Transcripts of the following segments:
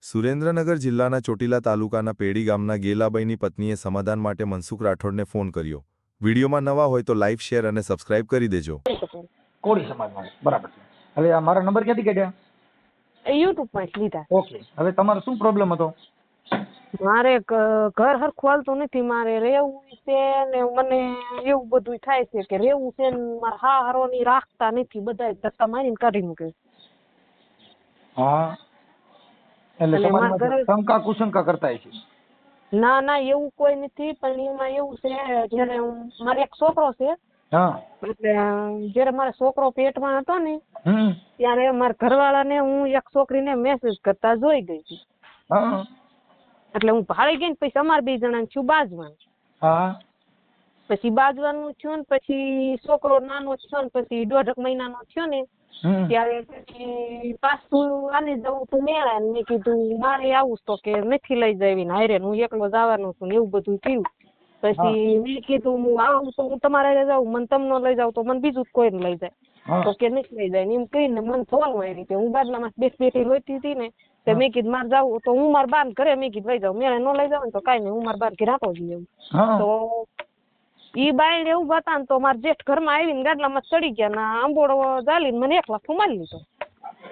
સુરેન્દ્રનગર જિલ્લાના ચોટીલા તાલુકાના પેડી ગામના ગેલાબાઈની પત્નીએ સમાધાન માટે મનસુખ રાઠોડને ફોન કર્યો. વિડીયોમાં નવા હોય તો લાઈક, શેર અને સબસ્ક્રાઇબ કરી દેજો. કોળી સમાજમાં બરાબર છે. હવે આ મારા નંબર ક્યાંથી કાઢ્યા? યુટ્યુબ માં લીધા. ઓકે, હવે તમારો શું પ્રોબ્લેમ હતો? મારે ઘર હરખું હાલતું નથી, મારે રહેવું છે ને મને એવું બધું થાય છે કે રહેવું છે ને મારા હારોની રાખતા નથી, બધા ધક્કા મારીને કાઢી મૂકે. હા, એટલે એટલે તમારી મારા માટે શંકા કુશંકા કરતા છે? ના ના એવું કોઈ નથી, પણ એમાં એવું છે જયારે મારે એક છોકરો છે, હા, એટલે જયારે મારો છોકરો પેટમાં હતો ને હમ, ત્યારે મારા ઘરવાળાને હું એક છોકરીને મેસેજ કરતા જોઈ ગઈ હતી. હા, એટલે હું ભાળી ગઈ ને પછી અમારે 2 જણા છું બાજવાનું. હા, પછી બાજવાનું થયું ને પછી છોકરો નાનો થયો ને પછી 1.5 મહિનાનો થયો ને હમ, ત્યારે પછી પાછું આને જવું તું મેળા ને મેં કીધું મારે આવું તો કે નથી લઈ જાવી ને હારે હું એકલો જવાનું છું ને એવું બધું થયું. પછી મેં કીધું હું આવું તો હું તમારે હારે જાઉં, મને તમને લઈ જાવ તો મને બીજું કોઈ લઈ જાય, હા, તો કે નથી લઈ જાય ને એમ કહીને મને થવાનું એ રીતે. હું બાદલામાં બેઠી રોતી હતી ને તો મેં કીધું મારે જાવું તો હું મારા બાન ઘરે મેં કીધું લઈ જાઉં, મેળે ન લઈ જાવ ને તો કાંઈ નહીં, હું મારા બાર ઘરે રાખો જઈએ. હા, તો ઈ બાઈ એવું હતા ને તો મારા જેઠ ઘરમાં આવીને ગાડલામાં ચડી ગયા ને આંબોળો ચાલીને મને 1 લાખ મારી લીધો.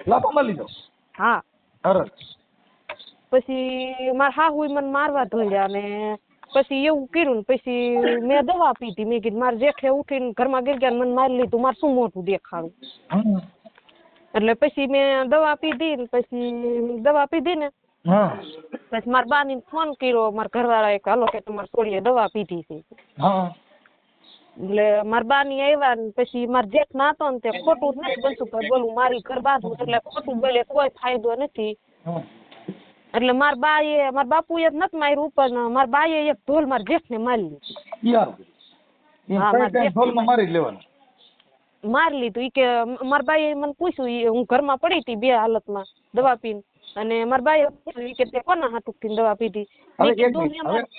લાફામાં લીધો? હા. સરસ. પછી મારા હાહુએ મને મારવા ધોડ્યા ને પછી એવું કર્યું ને પછી મેં દવા પીધી. મેં કીધું મારા જેઠે ઉઠીને ઘરમાં ગઈ ગયા મને મારી લીધું, મારે શું મોટું દેખાડું. હમ, એટલે પછી મેં દવા પીધી ને પછી ને હા, પછી મારા બાને ફોન કર્યો, મારા ઘરવાળાએ કે હાલો કે તમારી છોડીએ દવા પીધી છે. હા, એટલે મારા બાની આવ્યા ને પછી મારા જેઠ ના હતો ને તે ખોટું જ નથી બનશું બોલું, મારી ઘર બાજુ એટલે ખોટું બોલે કોઈ ફાયદો નથી. હા, એટલે મારા બાપુએ જ નથી માર્યું, પણ મારા બાએ એક ઢોલ મારા જેઠને મારી લીધું. યાર, હા, મારા જેઠને ઢોલમાં મારી જ લેવાનું. મારી લીધું. ઈ કે મારા બાએ મને પૂછ્યું, હું ઘરમાં પડી હતી 2 હાલતમાં દવા પીને, અને મારા બાએ પૂછ્યું ઈ કે તે કોના હાટુથી દવા પીધી? હવે મેં એક કીધું મિનિટ,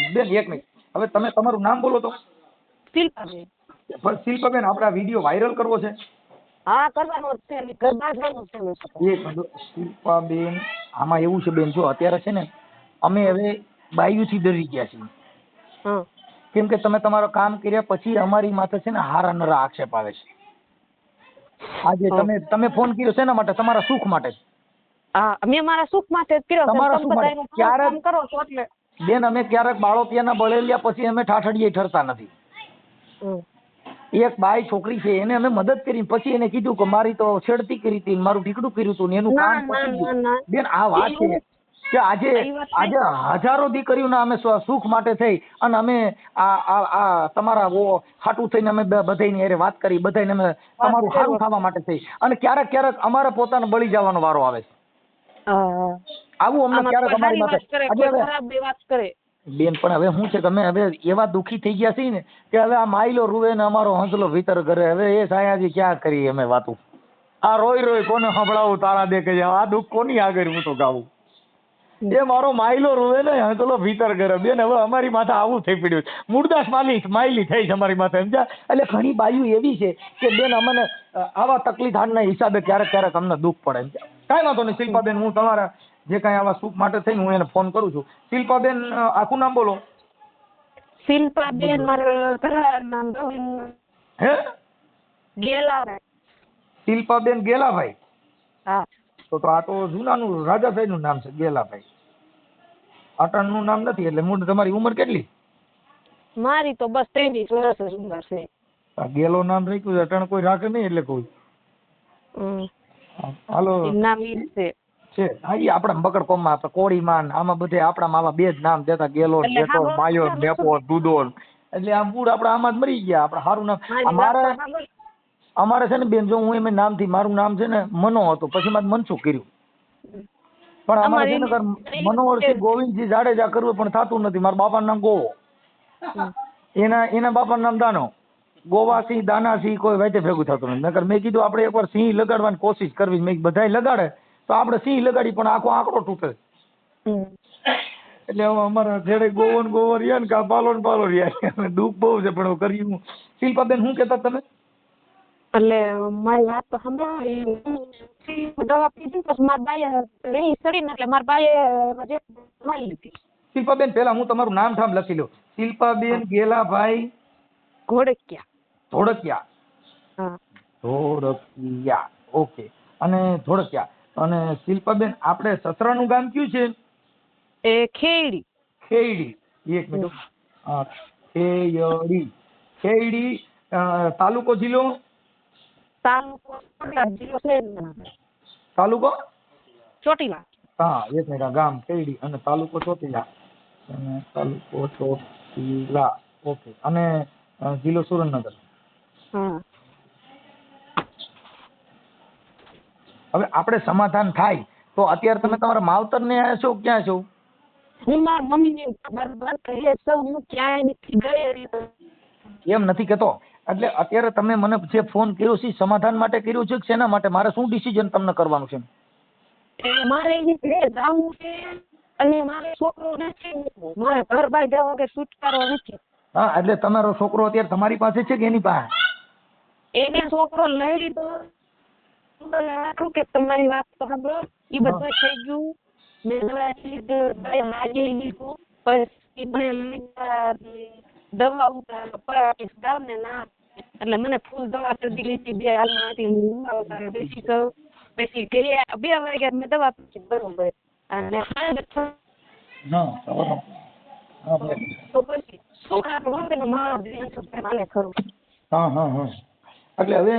હવે બેન એક મિનિટ, હવે તમે તમારું નામ બોલો તો. શિલ્પાબેન. પણ શિલ્પાબેન, આપણે આ વિડીયો વાયરલ કરવો છે? હા, કરવાનો જ છે, ઘર બાંધવાનું છે. શિલ્પાબેન, આમાં એવું છે બેન, જો અત્યારે છે ને અમે હવે બાયુથી ડરી ગયા છીએ. હા, કેમ કે તમે તમારું કામ કર્યા પછી અમારી માથે છે ને હારા નરા આક્ષેપ આવે છે. આજે તમે ફોન કર્યો શેના માટે? તમારા સુખ માટે. હા, મેં મારા સુખ માટે જ કર્યો છે. તમારા તમે સુખ માટે. બધાયનું ક્યારેક કામ કરો છો એટલે બેન, અમે ક્યારેક બાળોતિયાના બળેલિયા પછી અમે ઠાઠડીએ ઠરતા નથી. હમ. એક બાઈ છોકરી છે, એને અમે મદદ કરી, પછી એને કીધું કે મારી તો છેડતી કરી હતી, મારું ઠીકડું કર્યું હતું ને એનું ના કામ ના પતી ના ગયું. ના બેન, આ વાત છે કે આજે એ વાત આજે હજારો દીકરીઓના અમે સુખ માટે થઈ અને અમે આ તમારા હાટું થઈને અમે બધાની હારે વાત કરી, બધાને અમે તમારું સારું થવા માટે થઈ, અને ક્યારેક ક્યારેક અમારે પોતાને બળી જવાનો વારો આવે છે. આવું અમને ક્યારેક અમારી માથે ખરાબ વાત કરે બેન. પણ હવે શું છે કે અમે હવે એવા દુઃખી થઈ ગયા છીએ ને કે હવે આ માયલો રૂવે ને અમારો હંસલો ભીતર કરે. હવે એ સાયાજી ક્યાં કરી અમે વાતું? આ રોઈ રોઈ કોને સંભળાવું? તારા દે કે આ દુઃખ કોની આગળ હું તો ગાવું? એ મારો માયલો રૂવે ને હંસલો ભીતર કરે. બેન, હવે અમારી માથે આવું થઈ પડ્યું છે. મુરદાસ માયલી થઈ છે અમારી માથે, સમજ્યા? એટલે ઘણી બાયું એવી છે કે બેન, અમને આવા તકલીફ હાડના હિસાબે ક્યારેક ક્યારેક અમને દુઃખ પડે. કાંઈ વાંધો નહીં શિલ્પાબેન, હું તમારા જે કાંઈ આવા સુખ માટે થઈને હું એને ફોન કરું છું. શિલ્પાબેન, આખું નામ બોલો. શિલ્પાબેન, મારા ઘરવાળાનું નામ હે? ગેલાભાઈ. શિલ્પાબેન ગેલાભાઈ? હા. તો આ તો જૂનાનું રાજાભાઈનું નામ છે, ગેલાભાઈ. અટણનું નામ નથી. એટલે મૂળ તમારી ઉંમર કેટલી? મારી તો બસ 23 વર્ષ ઉંમર છે. આ ગેલો નામ રાખ્યું છે, અટણ કોઈ રાખે નહીં એટલે કોઈ. હાલો, નામ ઈ છે. હા, ઈ આપણા બકડ કોમમાં આપણે કોળીમાન આમાં બધે આપણામાં આવા 2 જ નામ દેતા, ગેલો, જેઠો, માયો, નેપો, દૂધો. એટલે આમ મૂળ આપણે આમાં જ મરી ગયા. આપણે સારું નામ અમારે છે ને બેન, જો હું એમ નામથી, મારું નામ છે ને મનો હતું, પછી મારે મનસુખ કર્યું. પણ અમારે છે ને મનોહરસિંહ ગોવિંદજી જાડેજા કરવું પણ થતું નથી. મારા બાપાનું નામ ગોવો, એના બાપાનું નામ દાનો. ગોવાસિંહ, દાનાસિંહ કોઈ વાતે ભેગું થતું નથી. નકર મેં કીધું આપણે એકવાર સિંહ લગાડવાની કોશિશ કરવી. મેં બધાય લગાડે તો આપણે સિંહ લગાડી, પણ આખો આંકડો તૂટે. એટલે અમારા જેડે ગોવો રહ્યા ને કે પાલો રહ્યા, દુઃખ બહુ છે પણ કર્યું. શિલ્પાબેન, શું કહેતા તમે? એટલે મારી વાત તો સાંભળો. હું દવા પીધી પછી મારા બાએ રહી સડીને એટલે મારા બાએ જે મારી લીધી. શિલ્પાબેન પહેલા હું તમારું નામ ઠામ લખી લઉં. શિલ્પાબેન ગેલાભાઈ ઘોડકિયા. ધોળકિયા. હા. ધોળકિયા. ઓકે. અને ધોળકિયા. અને શિલ્પાબેન આપણે સસરાનું ગામ કયું છે? એ ખેડી. ખેડી. એક મિનિટ. ખેયડી. ખેડી. તાલુકો જિલ્લો? તાલુકો જિલ્લો છે. તાલુકો ચોટીલા. હા, એક મિનિટ. ગામ ખેડી અને તાલુકો ચોટીલા. અને તાલુકો ચોટીલા. ઓકે. અને જિલ્લો સુરેન્દ્રનગર. હા. હવે આપણે સમાધાન થાય તો અત્યારે તમે તમારા માવતર ને આવ્યા છો ક્યાં છો? હું મારા મમ્મીને બરાબર કહે છું, હું ક્યાંય નથી ગઈ. એમ નથી કેતો. એટલે અત્યારે તમે મને જે ફોન કર્યો છે સમાધાન માટે કર્યો છે કે શેના માટે? મારે શું ડિસિઝન તમને કરવાનું છે? મારે જવું છે અને મારે છોકરો નથી, મારે ઘર બહાર જવા કે છુટકારો નથી. હા, એટલે તમારો છોકરો અત્યારે તમારી પાસે છે કે એની પાસે? એને છોકરો લઈ લીધો. કે તમારી વાત તો સાંભળો, એ બધું થઈ ગયું. મેં દવા લીધું પછી દવા પરાટીસ ગામ ને ના એટલે મને ફૂલ દવા કરી લીધી. 2 હાલમાંથી હું બેસી ગયો. પછી 2 વાગ્યા મેં દવા પીધી બરોબર. અને તો પછી છોકરા તો મારે ખરું. એટલે હવે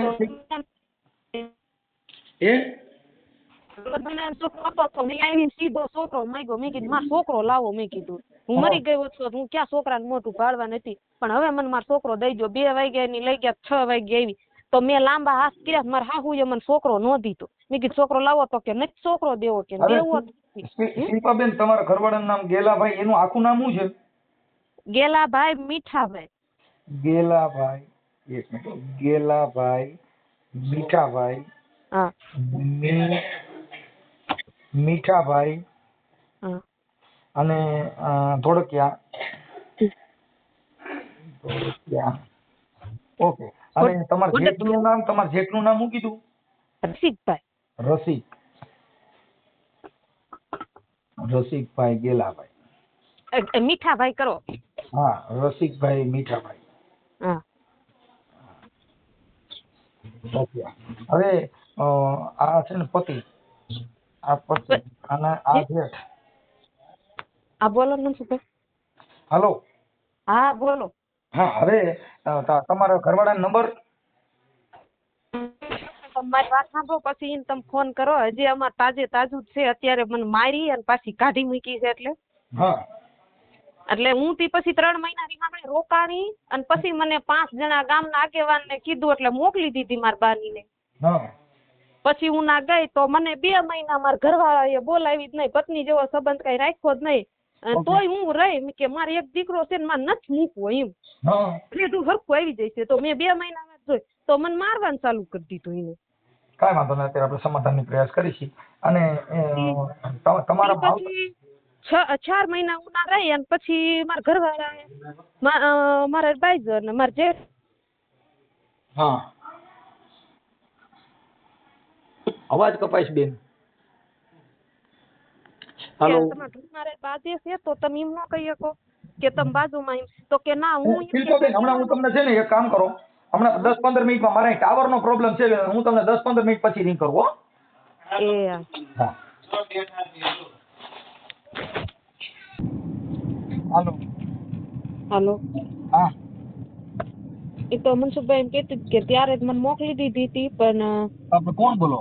છોકરો હતો તો મેં આવીને સીધો છોકરો માંગ્યો. મેં કીધું મારો છોકરો લાવો. મેં કીધું હું મરી ગયો છો, હું ક્યાં છોકરાને મોટું ભાળવા નથી, પણ હવે મને મારો છોકરો દઈ દો. 2 વાગ્યા ની લઈ ગયા, 6 વાગ્યા આવી તો મેં લાંબા હાથ કર્યા. મારા હાહુએ મને છોકરો ન દીધો. મેં કીધું છોકરો લાવો તો કે નથી છોકરો દેવો કે દેવો. શિલ્પાબેન તમારા ઘરવાળાનું નામ ગેલાભાઈ, એનું આખું નામ શું છે? ગેલાભાઈ મીઠાભાઈ. ગેલાભાઈ. એક મિનિટ. ગેલાભાઈ મીઠાભાઈ. હા. મીઠાભાઈ. હા. અને ધોળકિયા. ધોળકિયા. ઓકે. અને તમારા જેઠનું નામ? તમારા જેઠનું નામ શું કીધું? રસિકભાઈ. રસિકભાઈ ગેલાભાઈ. મીઠાભાઈ કરો. હા, રસિકભાઈ મીઠાભાઈ. હા. ઓકે. હવે આ છે ને પતિ, આ પતિ અને આ જેઠ. હા બોલો ને શું? હાલો. હા બોલો. હા, હવે તમારા ઘરવાળાનો નંબર? મારી વાત સાંભળો પછી એને તમે ફોન કરો. હજી અમારે તાજું જ છે. અત્યારે મને મારી અને પાછી કાઢી મૂકી છે. એટલે હું તી પછી 3 મહિના રીમામણે રોકાણી અને પછી મને 5 જણા ગામના આગેવાનને કીધું એટલે મોકલી દીધી મારી બાનીને. પછી હું ના ગઈ તો મને 2 મહિના મારા ઘરવાળાએ બોલાવી જ નહીં. પત્ની જેવો સંબંધ કઈ રાખ્યો જ નહીં. તોય હું રહી કે મારે એક દીકરો છે ને મારે નથી મૂકવો એમ. એટલે તું હરખું આવી જઈશે. તો મેં 2 મહિના જોઈ તો મને મારવાનું ચાલુ કરી દીધું એને. કાંઈ વાંધો નહીં, અત્યારે આપણે સમાધાનની પ્રયાસ કરીશું. અને તમારા પછી 4 મહિના હું ના રહી અને પછી મારા ઘરવાળા મારા એડવાઇઝર ને મારા જેઠ. હા, અવાજ કપાઈશ બેન. હાલો. તમારે બાજે છે તો તમે એમ ન કહી શકો કે તમે બાજુમાં એમ તો કે ના હું શિલ્પાબેન હમણાં હું તમને છે ને એક કામ કરો, હમણાં 10-15 મિનિટમાં મારા ટાવરનો પ્રોબ્લેમ છે. હું તમને 10-15 મિનિટ પછી રિંગ કરું. હા. હાલો. હા. એ તો મનસુખભાઈ એમ કહેતી કે ત્યારે જ મને મોકલી દીધી હતી પણ આપણે કોણ બોલો?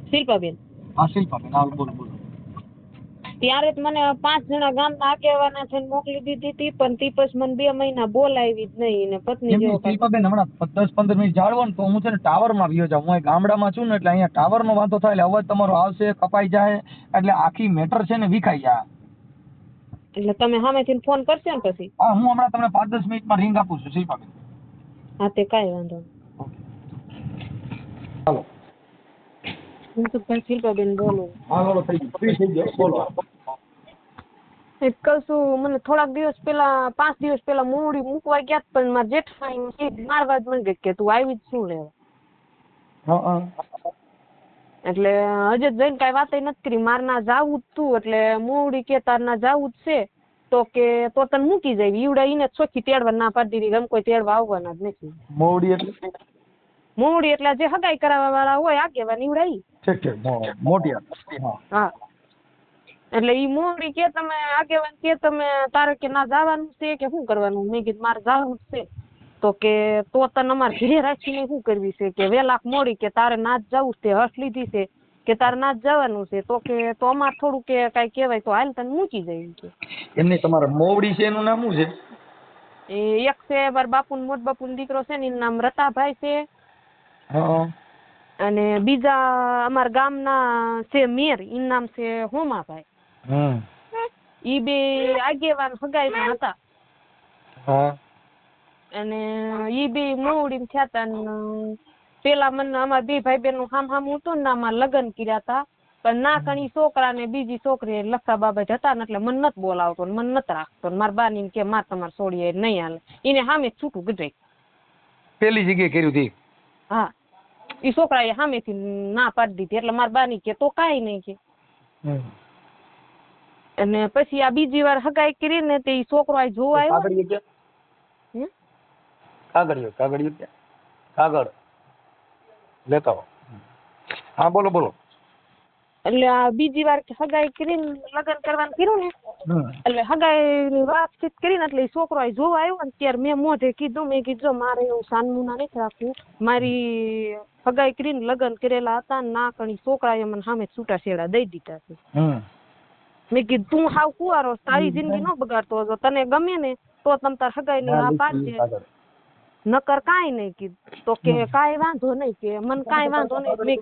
શિલ્પાબેન. હા, શિલ્પાબેન. હા, બોલો. ત્યારે જ મને 5 જણા ગામના આગેવાના થઈને મોકલી દીધી હતી પણ તી પછી મને 2 મહિના બોલાવી જ નહીં ને પત્ની જેવો. શિલ્પાબેન હમણાં 10-15 મિનિટ જાળવો ને તો હું છે ને ટાવરમાં વ્યો જાઉં. હું ગામડામાં છું ને એટલે અહીંયા ટાવરનો વાંધો થાય એટલે અવાજ તમારો આવશે, કપાઈ જાય એટલે આખી મેટર છે ને વિખાઈ જાય. એટલે તમે સામેથી ફોન કરશો ને પછી? હા, હું હમણાં તમને 5-10 મિનિટમાં રિંગ આપું છું શિલ્પાબેન. હા, તે કાંઈ વાંધો નહીં. હાલો. હું તો શિલ્પાબેન બોલું. હા, બોલો. થઈ ગયો. બોલો. કશું મને થોડાક દિવસ પહેલા 5 દિવસ પહેલા મોડી મૂકવા ગયા પણ મારા જેઠાણી મારવા જ મળી ગઈ કે તું આવી જ શું લેવા. હા એટલે હજે જઈને કઈ વાત નથી કરી. માર ના જાવું જ તું એટલે મોવડી કે તાર ના જાવું જ છે તો કે તો તને મૂકી જાય ઈવડા ઈને ચોખ્ખી તેડવા ના પાડી દીધી. ગમ કોઈ તેડવા આવવાના જ નથી. મોવડી એટલે મોવડી એટલે જે હગાઈ કરાવવા વાળા હોય આગેવાન ઈવડા ઈ. ઠીક ઠીક મોટિયા. હા એટલે ઈ મોવડી કે તમે આગેવાન કે તમે તારે કે ના જવાનું છે કે શું કરવાનું. મેં કીધું મારે જવાનું છે. તો કે તો તને અમારે ઘરે રાખીને શું કરવી છે કે વેલાક મોડી કે તારે ના જ જવું છે. હઠ લીધી છે કે તારે ના જ જવાનું છે. તો કે તો અમારે થોડું કે કઈ કહેવાય તો હાલ તને મૂકી જાય કે. એમની તમારા મોવડી છે એનું નામ શું છે? એ એક છે મારા બાપુ મોટ બાપુ દીકરો છે ને એનું નામ રતાભાઈ છે. હા અને બીજા અમારા ગામના છે મેર એનું નામ છે હોમાભાઈ. ઈ બે આગેવાન હગાઈમાં હતા. હા અને ઈ બે મોવડી થયા હતા ને પેલા મને અમારા બે ભાઈ બહેન નું હામ હતું ને અમારે લગ્ન કર્યા હતા. પણ ના કણી છોકરા ને બીજી છોકરી લખા બાબા હતા ને એટલે મને નથી બોલાવતો ને મને નથી રાખતો. મારા બાની કે માર તમારે છોડીએ નહીં હાલે. એને સામે છૂટું ગજાય. પેલી જગ્યાએ કર્યું હતી. હા ઈ છોકરા એ સામેથી ના પાડી દીધી. એટલે મારા બાની કે તો કાંઈ નહીં કે. અને પછી આ બીજી વાર હગાઈ કરી ને તે ઈ છોકરો આ જોવા આવ્યો. કાગળ લેતા હો. હા બોલો બોલો. એટલે આ બીજી વાર હગાઈ કરીને લગ્ન કરવાનું કર્યું ને એટલે હગાઈ વાતચીત કરીને એટલે છોકરો આ જોવા આવ્યો ને ત્યારે મેં મોઢે કીધું મેં કીધું મારે એવું સાનમુના નથી રાખવું. મારી હગાઈ કરીને લગ્ન કરેલા હતા ને ના કણી છોકરાએ મને સામે છૂટાછેડા દઈ દીધા છે. મેં કીધું તું હાવ કુવારો તારી જિંદગી ન બગાડતો હતો. તને ગમે ને તો તમ તાર હગાઈ ની આ પાડજે નકર કાંઈ નહીં કીધું. તો કે કાંઈ વાંધો નહીં કે મને કાંઈ વાંધો નહીં.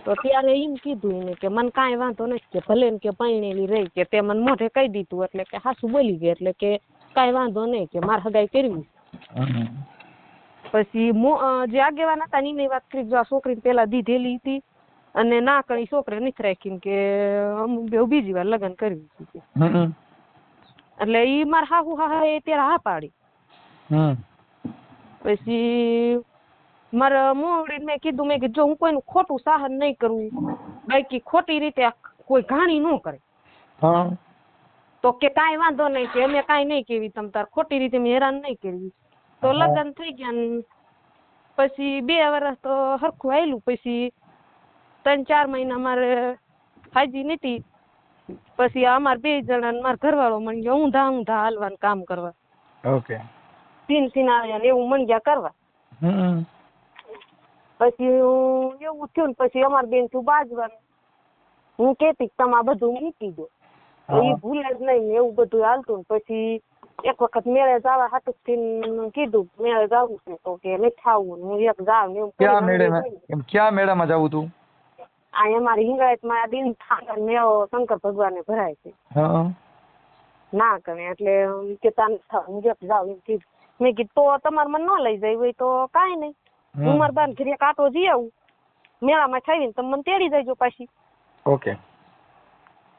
તો ત્યારે એમ કીધું એને કે મને કાંઈ વાંધો નથી કે ભલે ને કે પરણેલી રહી કે તે મને મોઢે કહી દીધું એટલે કે હાસું બોલી ગઈ એટલે કે કાંઈ વાંધો નહીં કે મારે હગાઈ કરવી. પછી જે આગેવાન હતા એની વાત કરી જો આ છોકરીને પેલા દીધેલી હતી અને ના કણી છોકરી નથી રાખીને કે અમુક બે બીજી વાર લગ્ન કરવી હતી. એટલે ઈ મારા હાહુ હા એ ત્યારે હા પાડી. પછી મારા મોવડી મેં કીધું જો હું કોઈનું ખોટું સહન નહીં કરવું બાકી ખોટી રીતે કોઈ ઘાણી ન કરે તો કે કાંઈ વાંધો નહીં કે અમે કાંઈ નહીં કેવી તમ તાર ખોટી રીતે મેં હેરાન નહીં કરવી. તો લગ્ન થઈ ગયા ને પછી 2 વર્ષ તો હરખું આવેલું. પછી 3-4 મહિના મારે હાજી નથી. પછી અમાર 2 જણા ને મારા ઘરવાળો મળી ગયો ઊંધા હાલવાનું કામ કરવા. ઓકે સિનારિયા ને એવું મળી ગયા કરવા. પછી એવું થયું ને પછી અમાર બેન તું બાજવાનું હું કેતી તમે આ બધું મૂકી દો એ ભૂલે જ નહીં એવું બધું હાલતું ને પછી એક વખત મેળે જવા હાટુક થી કીધું મેળે જવું છે તો કે નથી આવવું હું એક જાવ ને એવું. ક્યાં મેળામાં જવું તું? આ અમારી હિંગાયત માં દિન થાંગર મેળો શંકર ભગવાને ભરાય છે. ના કરે એટલે કે તાને હું એક જાવ એમ કીધું. મેં કીધું તો તમારે મને ન લઈ જાય હોય તો કાંઈ નહીં હું મારા બાન ઘરે કાંટો જઈ આવું મેળામાં થઈને તમે મને તેડી જજો પાછી. ઓકે.